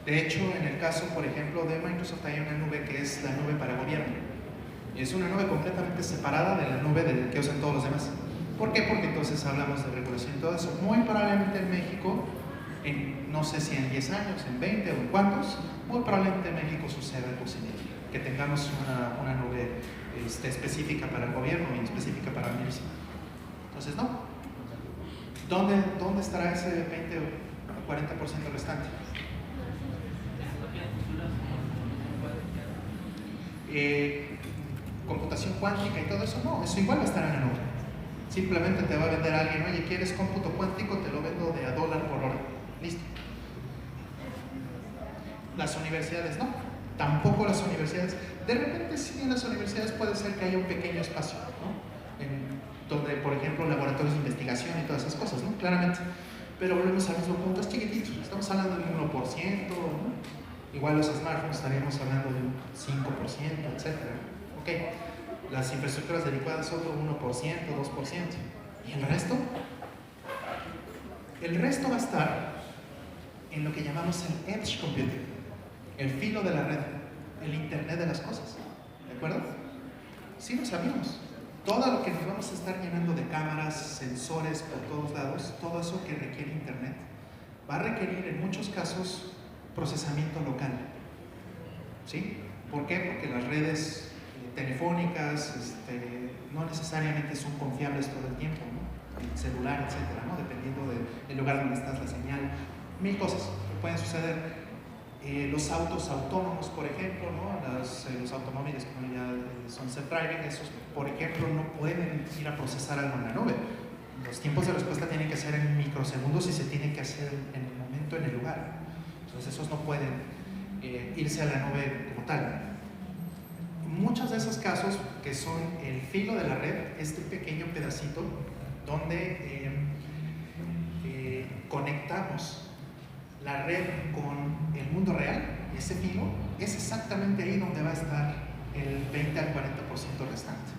De hecho, en el caso, por ejemplo, de Microsoft hay una nube que es la nube para gobierno. Y es una nube completamente separada de la nube que usan todos los demás. ¿Por qué? Porque entonces hablamos de regulación y todo eso. Muy probablemente en México, no sé si en 10 años, en 20 o en cuántos, muy probablemente en México suceda algo similar. Que tengamos una nube específica para el gobierno y específica para la milicia. Entonces, no. ¿Dónde estará ese 20 o 40% restante? Computación cuántica y todo eso, no, eso igual va a estar en la nube. Simplemente te va a vender alguien, oye, ¿quieres cómputo cuántico? Te lo vendo de $1 por hora. Listo. Las universidades no, tampoco las universidades. De repente sí, en las universidades puede ser que haya un pequeño espacio, ¿no? Donde, por ejemplo, laboratorios de investigación y todas esas cosas, ¿no? Claramente. Pero volvemos al mismo punto, es chiquitito, estamos hablando de un 1%, ¿no? Igual los smartphones estaríamos hablando de un 5%, etc. Ok, las infraestructuras dedicadas otro 1%, 2%. ¿Y el resto? El resto va a estar en lo que llamamos el edge computing, el filo de la red, el internet de las cosas. ¿De acuerdo? Sí lo sabemos. Todo lo que nos vamos a estar llenando de cámaras, sensores por todos lados, todo eso que requiere internet, va a requerir en muchos casos procesamiento local. ¿Sí? ¿Por qué? Porque las redes telefónicas no necesariamente son confiables todo el tiempo, ¿no? El celular, etcétera, ¿no? Dependiendo del lugar donde estás, la señal, mil cosas que pueden suceder. Los autos autónomos, por ejemplo, ¿no? Los automóviles que ya son self-driving, esos, por ejemplo, no pueden ir a procesar algo en la nube. Los tiempos de respuesta tienen que ser en microsegundos y se tienen que hacer en el momento, en el lugar. Entonces esos no pueden irse a la nube como tal. Muchos de esos casos que son el filo de la red, este pequeño pedacito donde conectamos la red con el mundo real, ese filo, es exactamente ahí donde va a estar el 20 al 40% restante.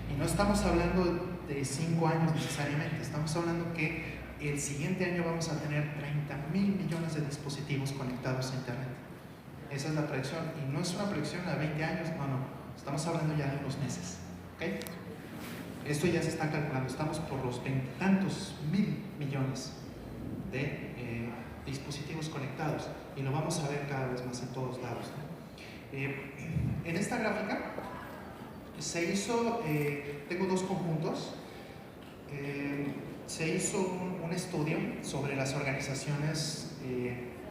Y no estamos hablando de 5 años necesariamente, estamos hablando que el siguiente año vamos a tener 30.000 millones de dispositivos conectados a internet. Esa es la proyección, y no es una proyección a 20 años, no, estamos hablando ya de unos meses. ¿Okay? Esto ya se está calculando, estamos por los 20 y tantos mil millones de dispositivos conectados, y lo vamos a ver cada vez más en todos lados, ¿no? En esta gráfica se hizo, tengo dos conjuntos, se hizo un estudio sobre las organizaciones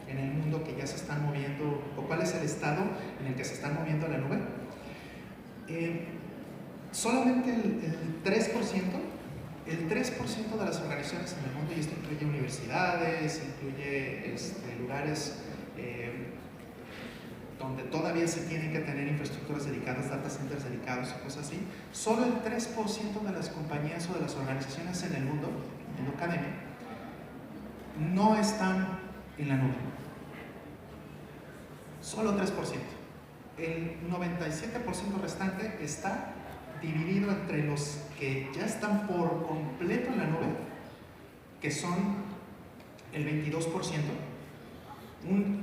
en el mundo que ya se están moviendo, o cuál es el estado en el que se están moviendo a la nube. Solamente el 3% de las organizaciones en el mundo, y esto incluye universidades, incluye lugares donde todavía se tienen que tener infraestructuras dedicadas, data centers dedicados y cosas así, solo el 3% de las compañías o de las organizaciones en el mundo, en la academia, no están en la nube. Solo 3%. El 97% restante está dividido entre los que ya están por completo en la nube, que son el 22%.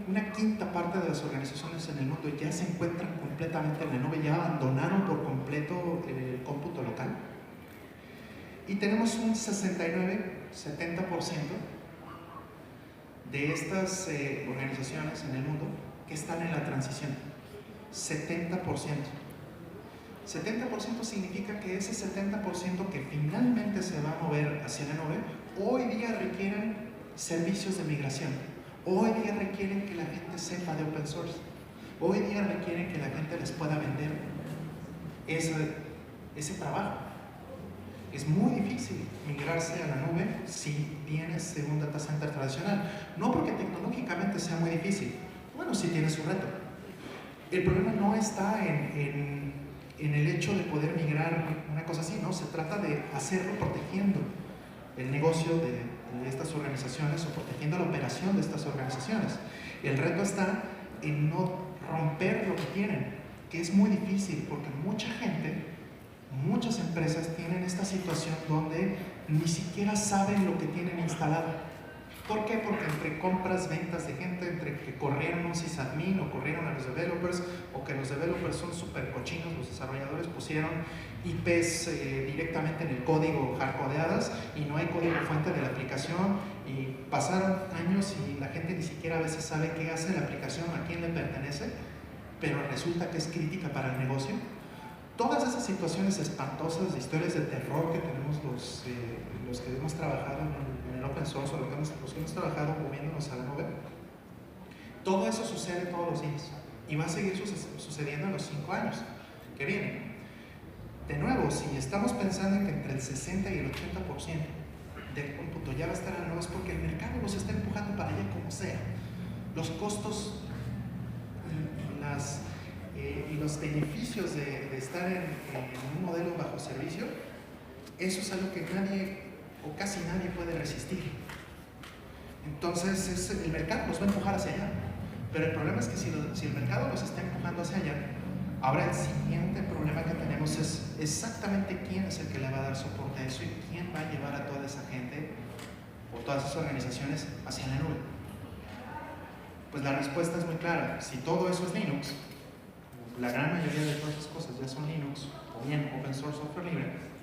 Una quinta parte de las organizaciones en el mundo ya se encuentran completamente en la nube, ya abandonaron por completo el cómputo local. Y tenemos un 69-70% de estas organizaciones en el mundo que están en la transición. 70%. 70% significa que ese 70% que finalmente se va a mover hacia la nube, hoy día requieren servicios de migración. Hoy día requieren que la gente sepa de open source. Hoy día requieren que la gente les pueda vender ese trabajo. Es muy difícil migrarse a la nube si tienes un data center tradicional. No porque tecnológicamente sea muy difícil, bueno, sí tiene su reto. El problema no está en el hecho de poder migrar una cosa así, ¿no? Se trata de hacerlo protegiendo el negocio de estas organizaciones o protegiendo la operación de estas organizaciones. El reto está en no romper lo que tienen, que es muy difícil porque mucha gente, muchas empresas tienen esta situación donde ni siquiera saben lo que tienen instalado. ¿Por qué? Porque entre compras, ventas de gente, entre que corrieron un sysadmin o corrieron a los developers, o que los developers son súper cochinos, los desarrolladores pusieron IPs directamente en el código hardcodeadas y no hay código fuente de la aplicación, y pasaron años y la gente ni siquiera a veces sabe qué hace la aplicación, a quién le pertenece, pero resulta que es crítica para el negocio. Todas esas situaciones espantosas de historias de terror que tenemos los que hemos trabajado en el open source o los que hemos trabajado moviéndonos a la nube, todo eso sucede todos los días y va a seguir sucediendo en los 5 años que vienen. De nuevo, si estamos pensando en que entre el 60 y el 80% del cómputo ya va a estar en la nube, es porque el mercado los está empujando para allá como sea. Los costos y los beneficios de estar en un modelo bajo servicio, eso es algo que nadie o casi nadie puede resistir. Entonces el mercado los va a empujar hacia allá, pero el problema es que si el mercado los está empujando hacia allá, ahora el siguiente problema que tenemos es exactamente quién es el que le va a dar soporte a eso y quién va a llevar a toda esa gente o todas esas organizaciones hacia la nube. Pues la respuesta es muy clara. Si todo eso es Linux, la gran mayoría de todas esas cosas ya son Linux o bien open source, software libre,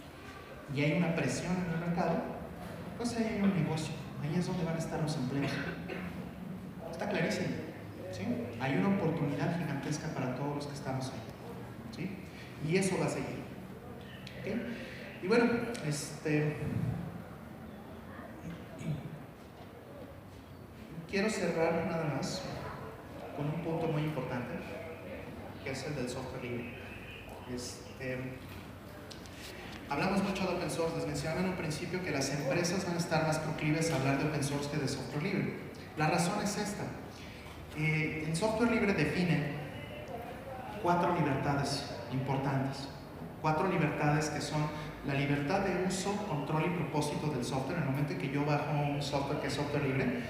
y hay una presión en el mercado, pues ahí hay un negocio, ahí es donde van a estar los empleos. Está clarísimo, ¿sí? Hay una oportunidad gigantesca para todos los que estamos ahí, ¿sí? Y eso va a seguir, ¿okay? Y bueno, quiero cerrar nada más con un punto muy importante, que es el del software libre. Hablamos mucho de open source. Les mencionaba en un principio que las empresas van a estar más proclives a hablar de open source que de software libre. La razón es esta. El software libre define 4 libertades importantes. 4 libertades que son la libertad de uso, control y propósito del software. En el momento en que yo bajo un software que es software libre,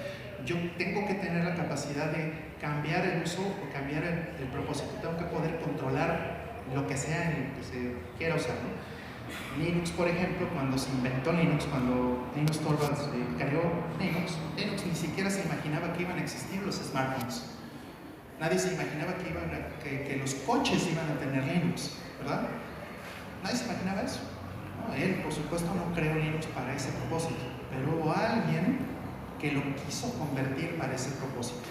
yo tengo que tener la capacidad de cambiar el uso o cambiar el propósito. Tengo que poder controlar lo que sea en el que se quiera usar, ¿no? Linux, por ejemplo, cuando se inventó Linux, cuando Linus Torvalds creó Linux ni siquiera se imaginaba que iban a existir los smartphones. Nadie se imaginaba que los coches iban a tener Linux, ¿verdad? Nadie se imaginaba eso, ¿no? Él, por supuesto, no creó Linux para ese propósito, pero hubo alguien que lo quiso convertir para ese propósito.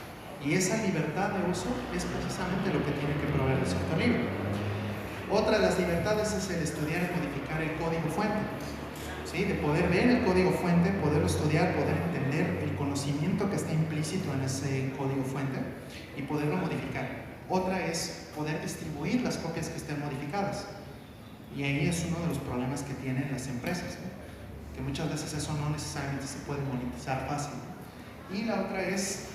Y esa libertad de uso es precisamente lo que tiene que proveer el software libre. Otra de las libertades es el estudiar y modificar el código fuente, ¿sí? De poder ver el código fuente, poderlo estudiar, poder entender el conocimiento que está implícito en ese código fuente y poderlo modificar. Otra es poder distribuir las copias que estén modificadas. Y ahí es uno de los problemas que tienen las empresas, ¿no? Que muchas veces eso no necesariamente se puede monetizar fácil. Y la otra es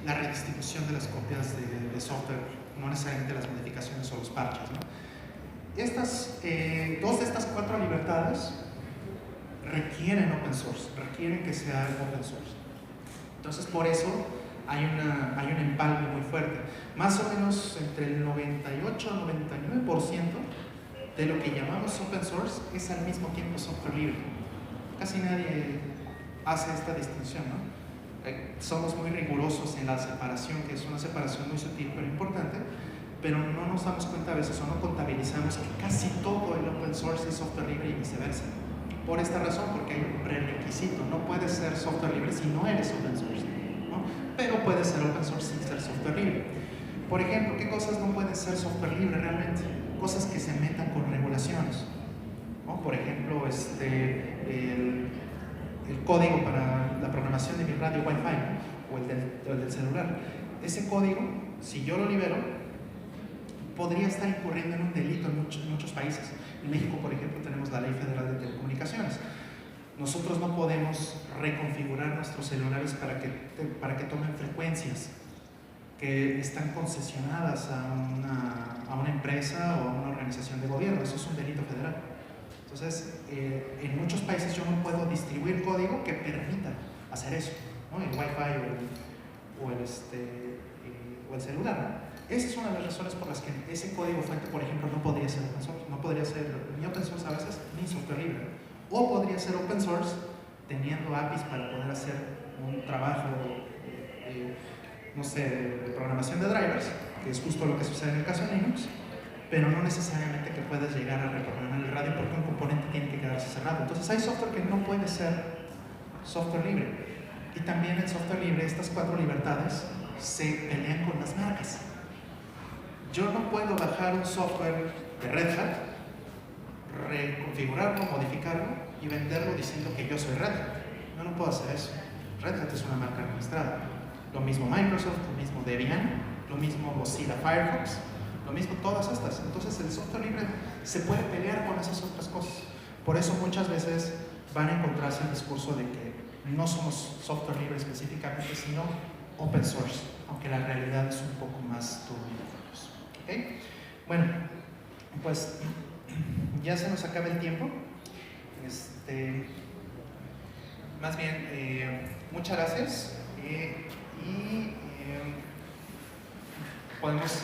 la redistribución de las copias de software, no necesariamente las modificaciones o los parches, ¿no? Dos de estas 4 libertades requieren open source, requieren que sea open source. Entonces, por eso hay un empalme muy fuerte. Más o menos entre el 98 al 99% de lo que llamamos open source es al mismo tiempo software libre. Casi nadie hace esta distinción, ¿no? Somos muy rigurosos en la separación, que es una separación muy sutil pero importante, pero no nos damos cuenta a veces o no contabilizamos que casi todo el open source es software libre y viceversa. Por esta razón, porque hay un prerequisito. No puedes ser software libre si no eres open source, ¿no? Pero puedes ser open source sin ser software libre. Por ejemplo, ¿qué cosas no pueden ser software libre realmente? Cosas que se metan con regulaciones, ¿no? Por ejemplo, el código para la programación de mi radio Wi-Fi, ¿no? o el del celular. Ese código, si yo lo libero, podría estar incurriendo en un delito en muchos países. En México, por ejemplo, tenemos la Ley Federal de Telecomunicaciones. Nosotros no podemos reconfigurar nuestros celulares para que tomen frecuencias que están concesionadas a una empresa o a una organización de gobierno. Eso es un delito federal. Entonces, en muchos países yo no puedo distribuir código que permita hacer eso, ¿no? El Wi-Fi o el celular, ¿no? Esa es una de las razones por las que ese código fuente, por ejemplo, no podría ser open source. No podría ser ni open source a veces, ni software libre. O podría ser open source teniendo APIs para poder hacer un trabajo, no sé, de programación de drivers, que es justo lo que sucede en el caso de Linux, pero no necesariamente que puedas llegar a reprogramar el radio porque un componente tiene que quedarse cerrado. Entonces hay software que no puede ser software libre. Y también en software libre estas 4 libertades se pelean con las marcas. Yo no puedo bajar un software de Red Hat, reconfigurarlo, modificarlo y venderlo diciendo que yo soy Red Hat. Yo no puedo hacer eso. Red Hat es una marca registrada. Lo mismo Microsoft, lo mismo Debian, lo mismo Mozilla Firefox, lo mismo todas estas. Entonces el software libre se puede pelear con esas otras cosas. Por eso muchas veces van a encontrarse el discurso de que no somos software libre específicamente, sino open source, aunque la realidad es un poco más turbia. ¿Okay? Bueno, pues ya se nos acaba el tiempo. Más bien, muchas gracias y podemos...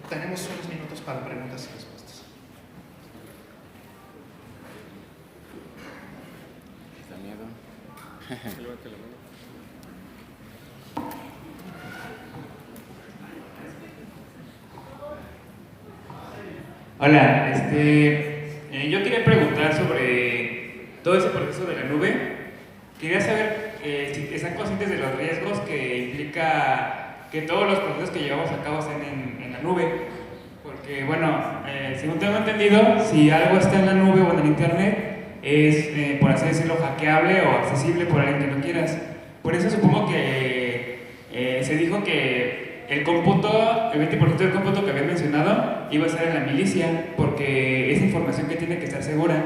tenemos unos minutos para preguntas y respuestas. ¿Da miedo? Hola, yo quería preguntar sobre todo ese proceso de la nube. Quería saber si están conscientes de los riesgos que implica que todos los procesos que llevamos a cabo estén en la nube. Porque, bueno, según tengo entendido, si algo está en la nube o en el internet, es, por así decirlo, hackeable o accesible por alguien que lo quieras. Por eso supongo que se dijo que el cómputo, el 20% del cómputo que había mencionado iba a estar en la milicia, porque es información que tiene que estar segura.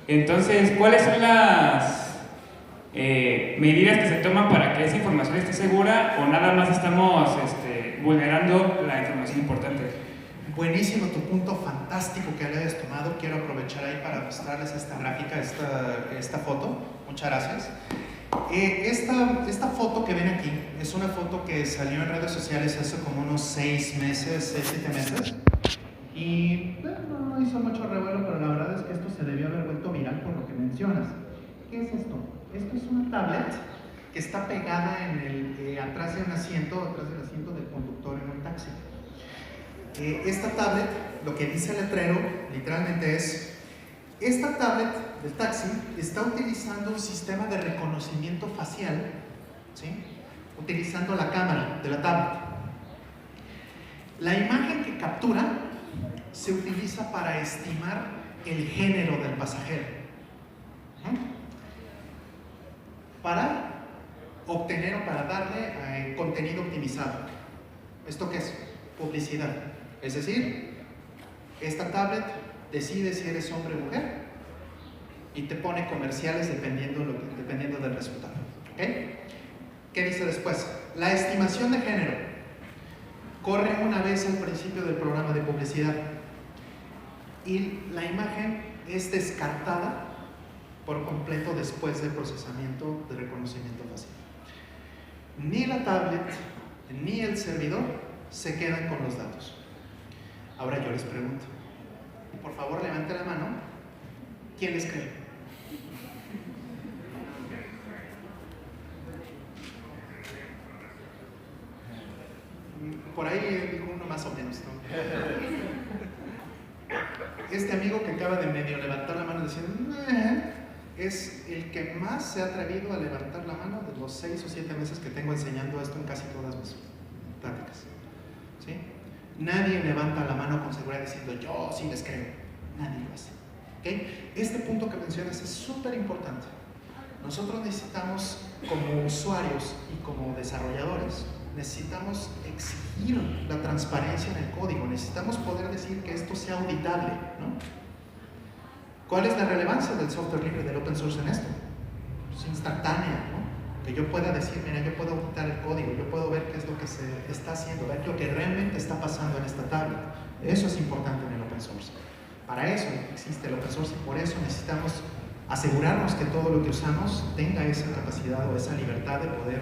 Entonces, ¿cuáles son las medidas que se toman para que esa información esté segura, o nada más estamos vulnerando la información importante? Buenísimo tu punto, fantástico que le hayas tomado. Quiero aprovechar ahí para mostrarles esta gráfica, esta foto. Muchas gracias. Esta foto que ven aquí es una foto que salió en redes sociales hace como unos 6 meses, 7 meses. Y no hizo mucho revuelo, pero la verdad es que esto se debió haber vuelto viral por lo que mencionas. ¿Qué es esto? Esto es una tablet que está pegada atrás del asiento del conductor en un taxi. Esta tablet, lo que dice el letrero, literalmente es: esta tablet del taxi está utilizando un sistema de reconocimiento facial, ¿sí? Utilizando la cámara de la tablet. La imagen que captura se utiliza para estimar el género del pasajero, para obtener o para darle contenido optimizado. ¿Esto qué es? Publicidad. Es decir, esta tablet decide si eres hombre o mujer y te pone comerciales dependiendo del resultado. ¿Okay? ¿Qué dice después? La estimación de género corre una vez al principio del programa de publicidad y la imagen es descartada por completo después del procesamiento de reconocimiento facial. Ni la tablet ni el servidor se quedan con los datos. Ahora yo les pregunto, por favor levante la mano, ¿quién les cree? Por ahí dijo uno más o menos, ¿no? Este amigo que acaba de medio levantar la mano diciendo es el que más se ha atrevido a levantar la mano de los 6 o 7 meses que tengo enseñando esto en casi todas mis prácticas. ¿Sí? Nadie levanta la mano con seguridad diciendo yo sí les creo. Nadie lo hace. ¿Okay? Este punto que mencionas es súper importante. Nosotros necesitamos, como usuarios y como desarrolladores, necesitamos exigir la transparencia en el código, necesitamos poder decir que esto sea auditable, ¿no? ¿Cuál es la relevancia del software libre, del open source en esto? Es instantánea, ¿no? Que yo pueda decir, mira, yo puedo auditar el código, yo puedo ver qué es lo que se está haciendo, ver lo que realmente está pasando en esta tabla. Eso es importante en el open source. Para eso existe el open source y por eso necesitamos asegurarnos que todo lo que usamos tenga esa capacidad o esa libertad de poder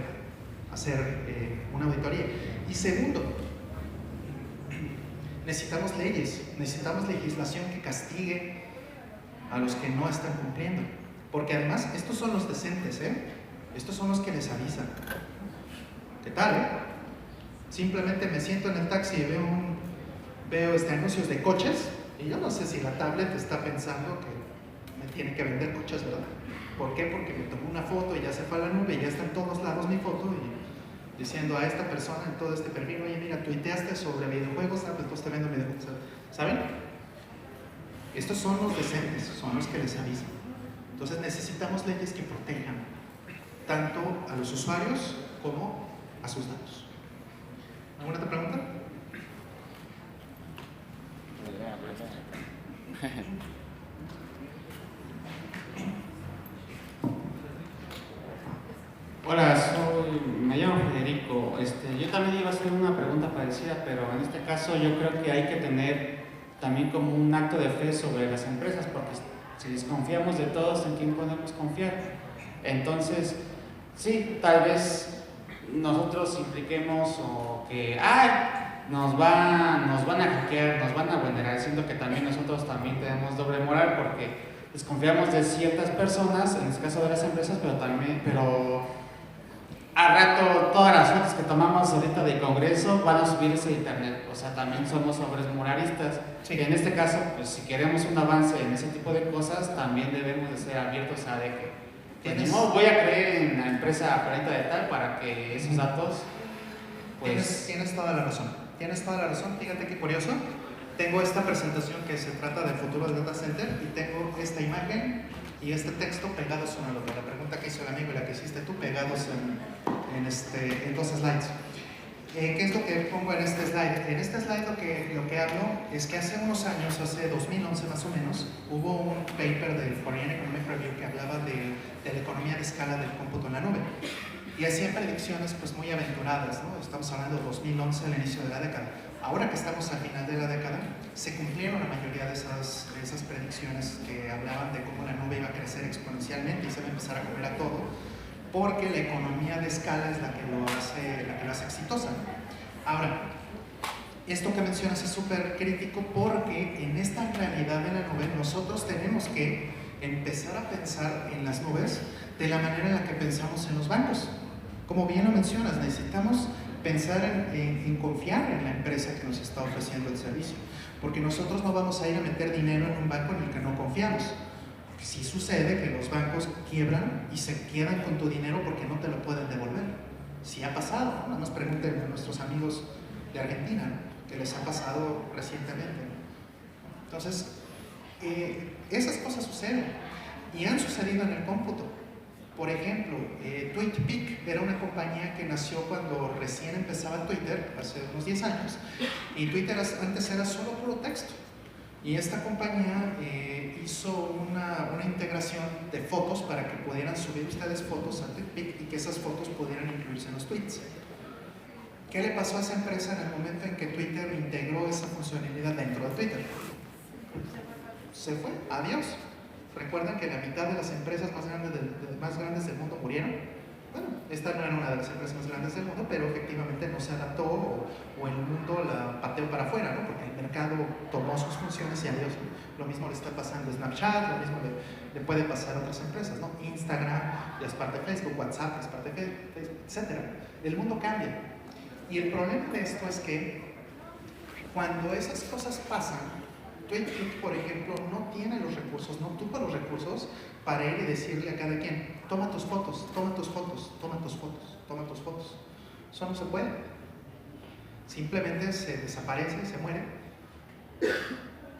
hacer una auditoría. Y segundo, necesitamos leyes, necesitamos legislación que castigue a los que no están cumpliendo. Porque además, estos son los decentes, estos son los que les avisan. ¿Qué tal, Simplemente me siento en el taxi y veo anuncios de coches y yo no sé si la tablet está pensando que me tiene que vender coches, ¿verdad? ¿Por qué? Porque me tomó una foto y ya se fue a la nube y ya está en todos lados mi foto y diciendo a esta persona en todo este perfil, oye, mira, tuiteaste sobre videojuegos, pues entonces te vendo videojuegos, ¿saben? Estos son los decentes, son los que les avisan. Entonces necesitamos leyes que protejan tanto a los usuarios como a sus datos. ¿Alguna otra pregunta? Hola, me llamo Federico. Yo también iba a hacer una pregunta parecida, pero en este caso yo creo que hay que tener también como un acto de fe sobre las empresas, porque si desconfiamos de todos, ¿en quién podemos confiar? Entonces, sí, tal vez nosotros impliquemos o que nos van a hackear, nos van a vulnerar, siendo que también nosotros también tenemos doble moral porque desconfiamos de ciertas personas, en este caso de las empresas, pero al rato todas las fotos que tomamos ahorita del Congreso van a subirse a internet, o sea, también somos obras moralistas. Sí. En este caso, pues si queremos un avance en ese tipo de cosas, también debemos de ser abiertos a de que no voy a creer en la empresa planeta de tal para que esos datos pues... Tienes toda la razón, fíjate qué curioso. Tengo esta presentación que se trata del futuro del data center y tengo esta imagen y este texto pegados uno al otro. La pregunta que hizo el amigo y la que hiciste tú pegados en dos slides. ¿Qué es lo que pongo en este slide? En este slide lo que hablo es que hace unos años, hace 2011 más o menos, hubo un paper del Foreign Economic Review que hablaba de la economía de escala del cómputo en la nube. Y hacía predicciones pues muy aventuradas, ¿no? Estamos hablando de 2011, al inicio de la década. Ahora que estamos al final de la década, se cumplieron la mayoría de esas predicciones que hablaban de cómo la nube iba a crecer exponencialmente y se va a empezar a comer a todo, porque la economía de escala es la que lo hace exitosa. Ahora, esto que mencionas es súper crítico porque en esta realidad de la nube nosotros tenemos que empezar a pensar en las nubes de la manera en la que pensamos en los bancos. Como bien lo mencionas, necesitamos pensar en confiar en la empresa que nos está ofreciendo el servicio, porque nosotros no vamos a ir a meter dinero en un banco en el que no confiamos. Sí sucede que los bancos quiebran y se quedan con tu dinero porque no te lo pueden devolver. Sí ha pasado, ¿no? Nada más pregunten a nuestros amigos de Argentina, ¿no? Que les ha pasado recientemente. Entonces, esas cosas suceden y han sucedido en el cómputo. Por ejemplo, TweetPic era una compañía que nació cuando recién empezaba Twitter, hace unos 10 años, y Twitter antes era solo puro texto. Y esta compañía hizo una integración de fotos para que pudieran subir ustedes fotos a TweetPic y que esas fotos pudieran incluirse en los tweets. ¿Qué le pasó a esa empresa en el momento en que Twitter integró esa funcionalidad dentro de Twitter? Se fue, adiós. ¿Recuerdan que la mitad de las empresas más grandes del mundo murieron? Bueno, esta no era una de las empresas más grandes del mundo, pero efectivamente no se adaptó o el mundo la pateó para afuera, ¿no? Porque el mercado tomó sus funciones y adiós. Lo mismo le está pasando a Snapchat, lo mismo le puede pasar a otras empresas, ¿no? Instagram ya es parte de Facebook, WhatsApp es parte de Facebook, etc. El mundo cambia. Y el problema de esto es que cuando esas cosas pasan, TweetPic, por ejemplo, no tiene los recursos, no tuvo los recursos para ir y decirle a cada quien, toma tus fotos, toma tus fotos, toma tus fotos, toma tus fotos. Eso no se puede. Simplemente se desaparece, se muere.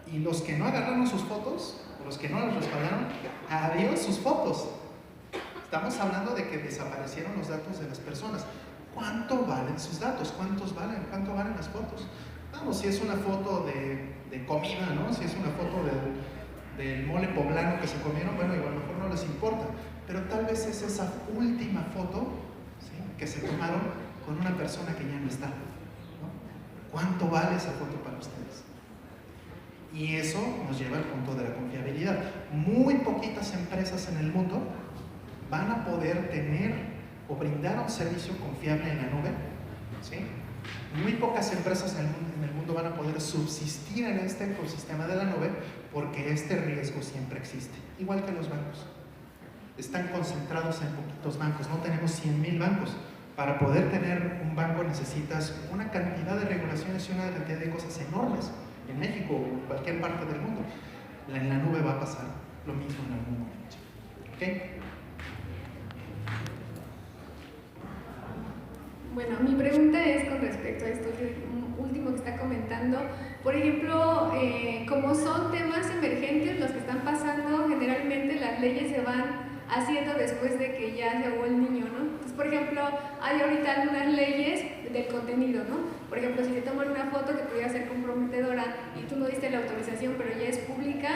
Y los que no agarraron sus fotos, o los que no las respaldaron, adiós sus fotos. Estamos hablando de que desaparecieron los datos de las personas. ¿Cuánto valen sus datos? ¿Cuánto valen las fotos? Vamos, si es una foto de comida, ¿no? Si es una foto del mole poblano que se comieron, bueno, igual mejor no les importa. Pero tal vez es esa última foto, ¿sí?, que se tomaron con una persona que ya no está, ¿no? ¿Cuánto vale esa foto para ustedes? Y eso nos lleva al punto de la confiabilidad. Muy poquitas empresas en el mundo van a poder tener o brindar un servicio confiable en la nube, ¿sí? Muy pocas empresas en el mundo van a poder subsistir en este ecosistema de la nube porque este riesgo siempre existe, igual que los bancos. Están concentrados en poquitos bancos, no tenemos 100,000 bancos. Para poder tener un banco necesitas una cantidad de regulaciones y una cantidad de cosas enormes en México o en cualquier parte del mundo. En la nube va a pasar lo mismo en algún momento. ¿Okay? Bueno, mi pregunta es con respecto a esto último que está comentando. Por ejemplo, como son temas emergentes los que están pasando, generalmente las leyes se van haciendo después de que ya se ahogó el niño, ¿no? Entonces, por ejemplo, hay ahorita algunas leyes del contenido, ¿no? Por ejemplo, si te toman una foto que pudiera ser comprometedora y tú no diste la autorización, pero ya es pública,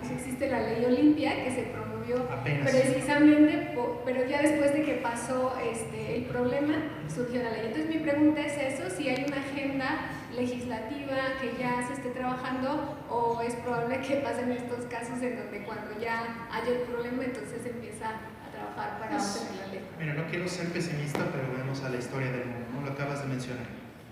pues existe la ley Olimpia que se promovió apenas, precisamente, pero ya después de que pasó el problema, surgió la ley. Entonces, mi pregunta es eso, si hay una agenda legislativa que ya se esté trabajando, o es probable que pasen estos casos en donde cuando ya haya el problema, entonces se empieza a trabajar para obtener la ley. Mira, no quiero ser pesimista, pero vemos a la historia del mundo, ¿no? Lo acabas de mencionar.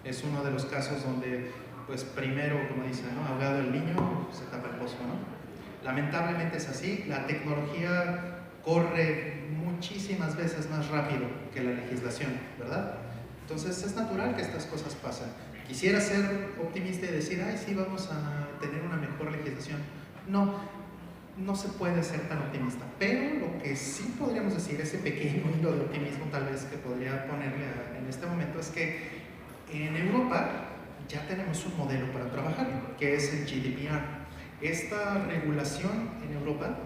Es uno de los casos donde, pues primero, como dicen, ¿no?, ahogado el niño, se tapa el pozo, ¿no? Lamentablemente es así. La tecnología corre muchísimas veces más rápido que la legislación, ¿verdad? Entonces es natural que estas cosas pasen. Quisiera ser optimista y decir, ay, sí, vamos a tener una mejor legislación. No se puede ser tan optimista, pero lo que sí podríamos decir, ese pequeño hilo de optimismo tal vez que podría ponerle en este momento, es que en Europa ya tenemos un modelo para trabajar, que es el GDPR. Esta regulación en Europa,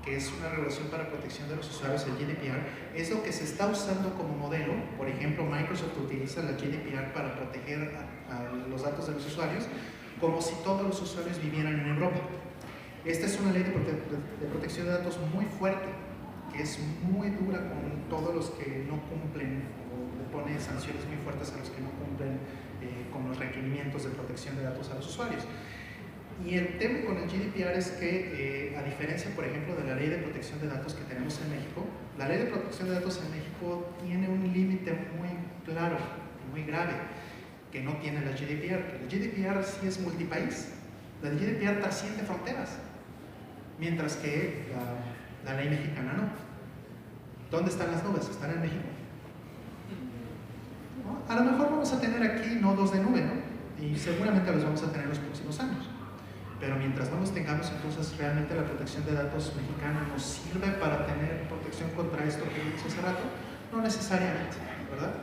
que es una regulación para protección de los usuarios, el GDPR, es lo que se está usando como modelo. Por ejemplo, Microsoft utiliza la GDPR para proteger a los datos de los usuarios, como si todos los usuarios vivieran en Europa. Esta es una ley de protección de datos muy fuerte, que es muy dura con todos los que no cumplen, o le pone sanciones muy fuertes a los que no cumplen con los requerimientos de protección de datos a los usuarios. Y el tema con el GDPR es que, a diferencia, por ejemplo, de la ley de protección de datos que tenemos en México, la ley de protección de datos en México tiene un límite muy claro, muy grave, que no tiene la GDPR. El GDPR sí es multipaís, la GDPR trasciende fronteras, mientras que la ley mexicana no. ¿Dónde están las nubes? ¿Están en México? ¿No? A lo mejor vamos a tener aquí nodos de nube, ¿no? Y seguramente los vamos a tener en los próximos años. Pero mientras no los tengamos, entonces realmente la protección de datos mexicana nos sirve para tener protección contra esto que vimos hace rato, no necesariamente, ¿verdad?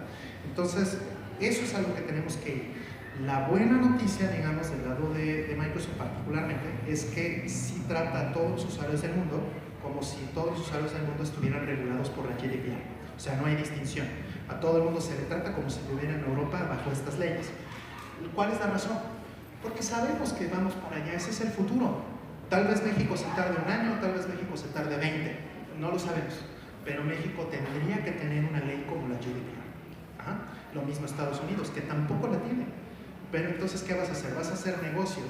Entonces, eso es algo que tenemos que ir. La buena noticia, digamos, del lado de Microsoft particularmente, es que sí trata a todos los usuarios del mundo como si todos los usuarios del mundo estuvieran regulados por la GDPR. O sea, no hay distinción. A todo el mundo se le trata como si viviera en Europa bajo estas leyes. ¿Cuál es la razón? Porque sabemos que vamos para allá, ese es el futuro. Tal vez México se tarde un año, tal vez México se tarde 20, no lo sabemos. Pero México tendría que tener una ley como la GDPR. Ajá. Lo mismo Estados Unidos, que tampoco la tiene. Pero entonces, ¿qué vas a hacer? ¿Vas a hacer negocio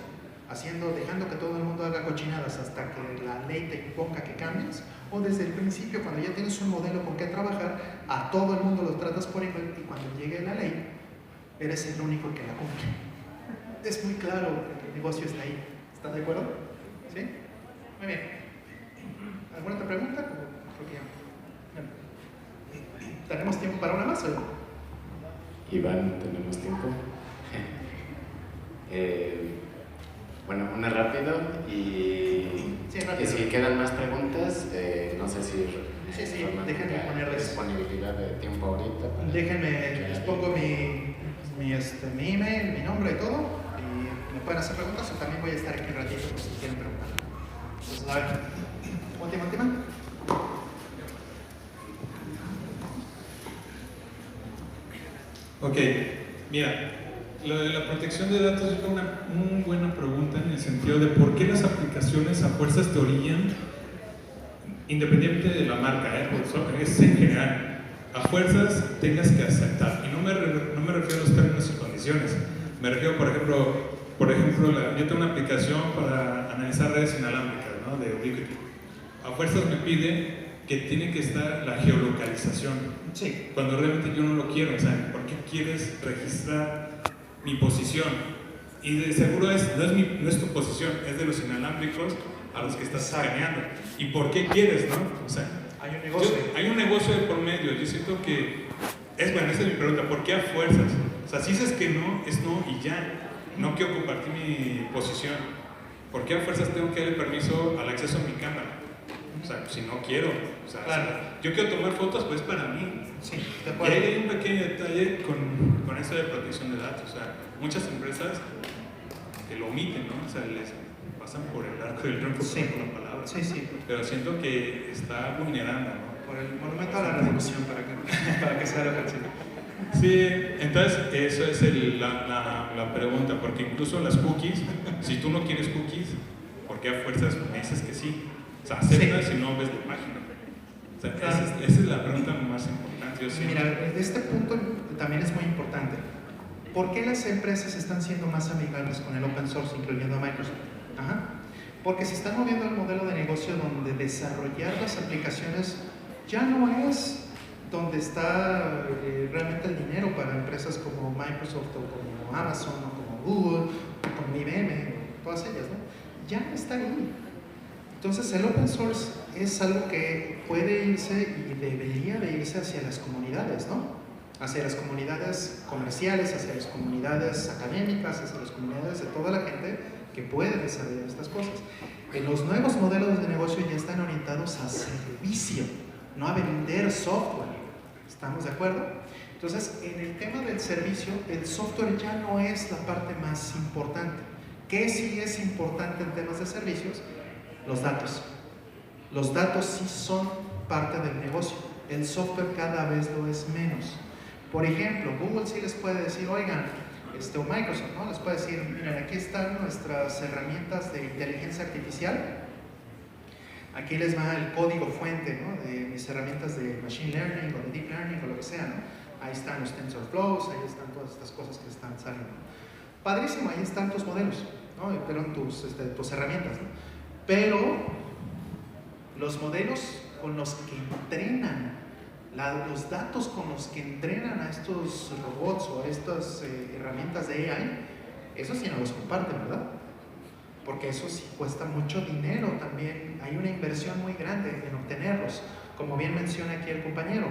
dejando que todo el mundo haga cochinadas hasta que la ley te imponga que cambies? ¿O desde el principio, cuando ya tienes un modelo con qué trabajar, a todo el mundo lo tratas por igual y cuando llegue la ley, eres el único que la cumple? Es muy claro que el negocio está ahí. ¿Estás de acuerdo? ¿Sí? Muy bien. ¿Alguna otra pregunta? Creo que ya. ¿Tenemos tiempo para una más? Iván, ¿tenemos tiempo? Bueno, una rápido y, sí, rápido. Y si quedan más preguntas, no sé si sí, déjenme ponerles disponibilidad de tiempo ahorita. Déjenme, les pongo mi email, mi nombre y todo, y me pueden hacer preguntas, o también voy a estar aquí un ratito por si quieren preguntar. Entonces, a ver, última. Ok, mira, lo de la protección de datos es una muy buena pregunta en el sentido de por qué las aplicaciones a fuerzas te orillan, independientemente de la marca, es en general, a fuerzas tengas que aceptar. Y no me refiero a los términos y condiciones, me refiero, por ejemplo yo tengo una aplicación para analizar redes inalámbricas, ¿no? De Ubiquiti. A fuerzas me pide que tiene que estar la geolocalización. Sí. Cuando realmente yo no lo quiero, o sea, ¿por qué quieres registrar mi posición? Y de seguro no es tu posición, es de los inalámbricos a los que estás escaneando. ¿Y por qué quieres, no? O sea, hay un negocio. Hay un negocio de por medio. Yo siento que esa es mi pregunta, ¿por qué a fuerzas? O sea, si dices que no, es no y ya. No quiero compartir mi posición. ¿Por qué a fuerzas tengo que darle permiso al acceso a mi cámara? O sea, si no quiero. O sea, claro. Yo quiero tomar fotos, pues para mí. Sí, Y de acuerdo. ahí hay un pequeño detalle con eso de protección de datos. O sea, muchas empresas que lo omiten, ¿no? O sea, les pasan por el arco del triunfo, Sí. por la palabra. Sí, sí. Pero siento que está vulnerando, ¿no? Por el monumento a la revolución, para que sea ofensivo. Sí, entonces eso es la pregunta, porque incluso las cookies, si tú no quieres cookies, ¿por qué a fuerzas me dices que sí? O sea, aceptas si no ves la página. O sea, Claro. esa es la pregunta más importante. Yo siento. Mira, este punto también es muy importante. ¿Por qué las empresas están siendo más amigables con el open source, incluyendo a Microsoft? Porque se está moviendo el modelo de negocio donde desarrollar las aplicaciones ya no es donde está realmente el dinero para empresas como Microsoft o como Amazon o como Google o como IBM, todas ellas, ¿no? Ya no está ahí. Entonces el open source es algo que puede irse y debería de irse hacia las comunidades, ¿no? Hacia las comunidades comerciales, hacia las comunidades académicas, hacia las comunidades de toda la gente que puede desarrollar estas cosas. Los nuevos modelos de negocio ya están orientados a servicio, no a vender software. ¿Estamos de acuerdo? Entonces, en el tema del servicio, el software ya no es la parte más importante. ¿Qué sí es importante en temas de servicios? Los datos. Los datos sí son parte del negocio. El software cada vez lo es menos. Por ejemplo, Google sí les puede decir, oigan, o Microsoft, ¿no? Les puede decir, miren, aquí están nuestras herramientas de inteligencia artificial. Aquí les va el código fuente, ¿no? De mis herramientas de Machine Learning o de Deep Learning o lo que sea, ¿no? Ahí están los TensorFlows, ahí están todas estas cosas que están saliendo. Padrísimo, ahí están tus modelos, ¿no? Pero tus herramientas, ¿no? Pero los modelos con los que entrenan, los datos con los que entrenan a estos robots o a estas herramientas de AI, eso sí no los comparten, ¿verdad? Porque eso sí cuesta mucho dinero también, hay una inversión muy grande en obtenerlos, como bien menciona aquí el compañero.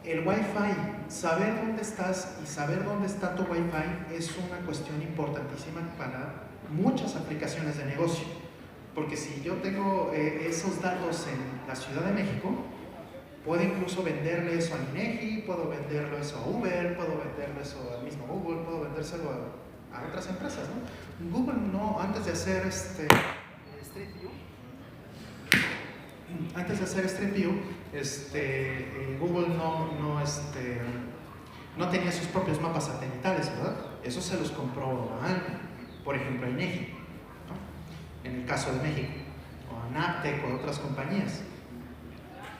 El Wi-Fi, saber dónde estás y saber dónde está tu Wi-Fi es una cuestión importantísima para muchas aplicaciones de negocio, porque si yo tengo esos datos en la Ciudad de México, puedo incluso venderle eso a INEGI, puedo venderlo eso a Uber, puedo venderle eso al mismo Google, puedo vendérselo a otras empresas, ¿no? Google no, antes de hacer Street View, Google no tenía sus propios mapas satelitales, ¿verdad? Eso se los compró a, por ejemplo, a INEGI, ¿no? En el caso de México, o a Naptec o a otras compañías.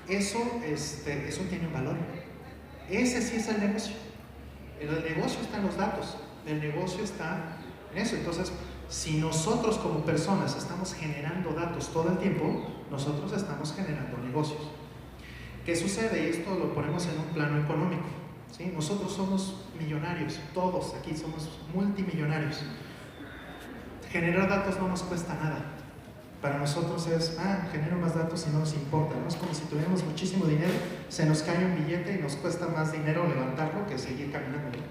Eso tiene un valor. Ese sí es el negocio. El negocio está en los datos. El negocio está en eso. Entonces, si nosotros como personas estamos generando datos todo el tiempo, nosotros estamos generando negocios. ¿Qué sucede? Y esto lo ponemos en un plano económico, ¿sí? Nosotros somos millonarios, todos aquí somos multimillonarios. Generar datos no nos cuesta nada. Para nosotros es, genero más datos y no nos importa, ¿no? Es como si tuviéramos muchísimo dinero, se nos cae un billete y nos cuesta más dinero levantarlo que seguir caminando, ¿no?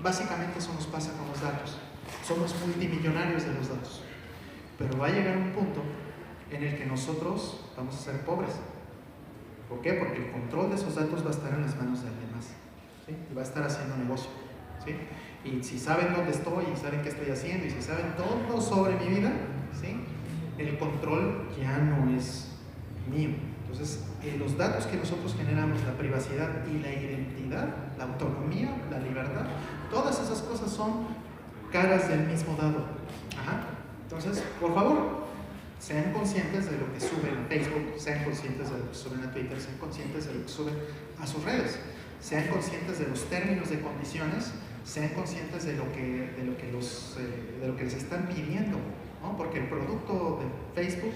Básicamente eso nos pasa con los datos. Somos multimillonarios de los datos. Pero va a llegar un punto en el que nosotros vamos a ser pobres. ¿Por qué? Porque el control de esos datos va a estar en las manos de alguien más, ¿sí? Y va a estar haciendo negocio, ¿sí? Y si saben dónde estoy, y saben qué estoy haciendo, y si saben todo sobre mi vida, ¿sí? El control ya no es mío. Entonces, los datos que nosotros generamos, la privacidad y la identidad, la autonomía, la libertad, todas esas cosas son caras del mismo dado. Ajá. Entonces, por favor, sean conscientes de lo que suben a Facebook, sean conscientes de lo que suben a Twitter, sean conscientes de lo que suben a sus redes, sean conscientes de los términos de condiciones, sean conscientes de lo que les están pidiendo, ¿no? Porque el producto de Facebook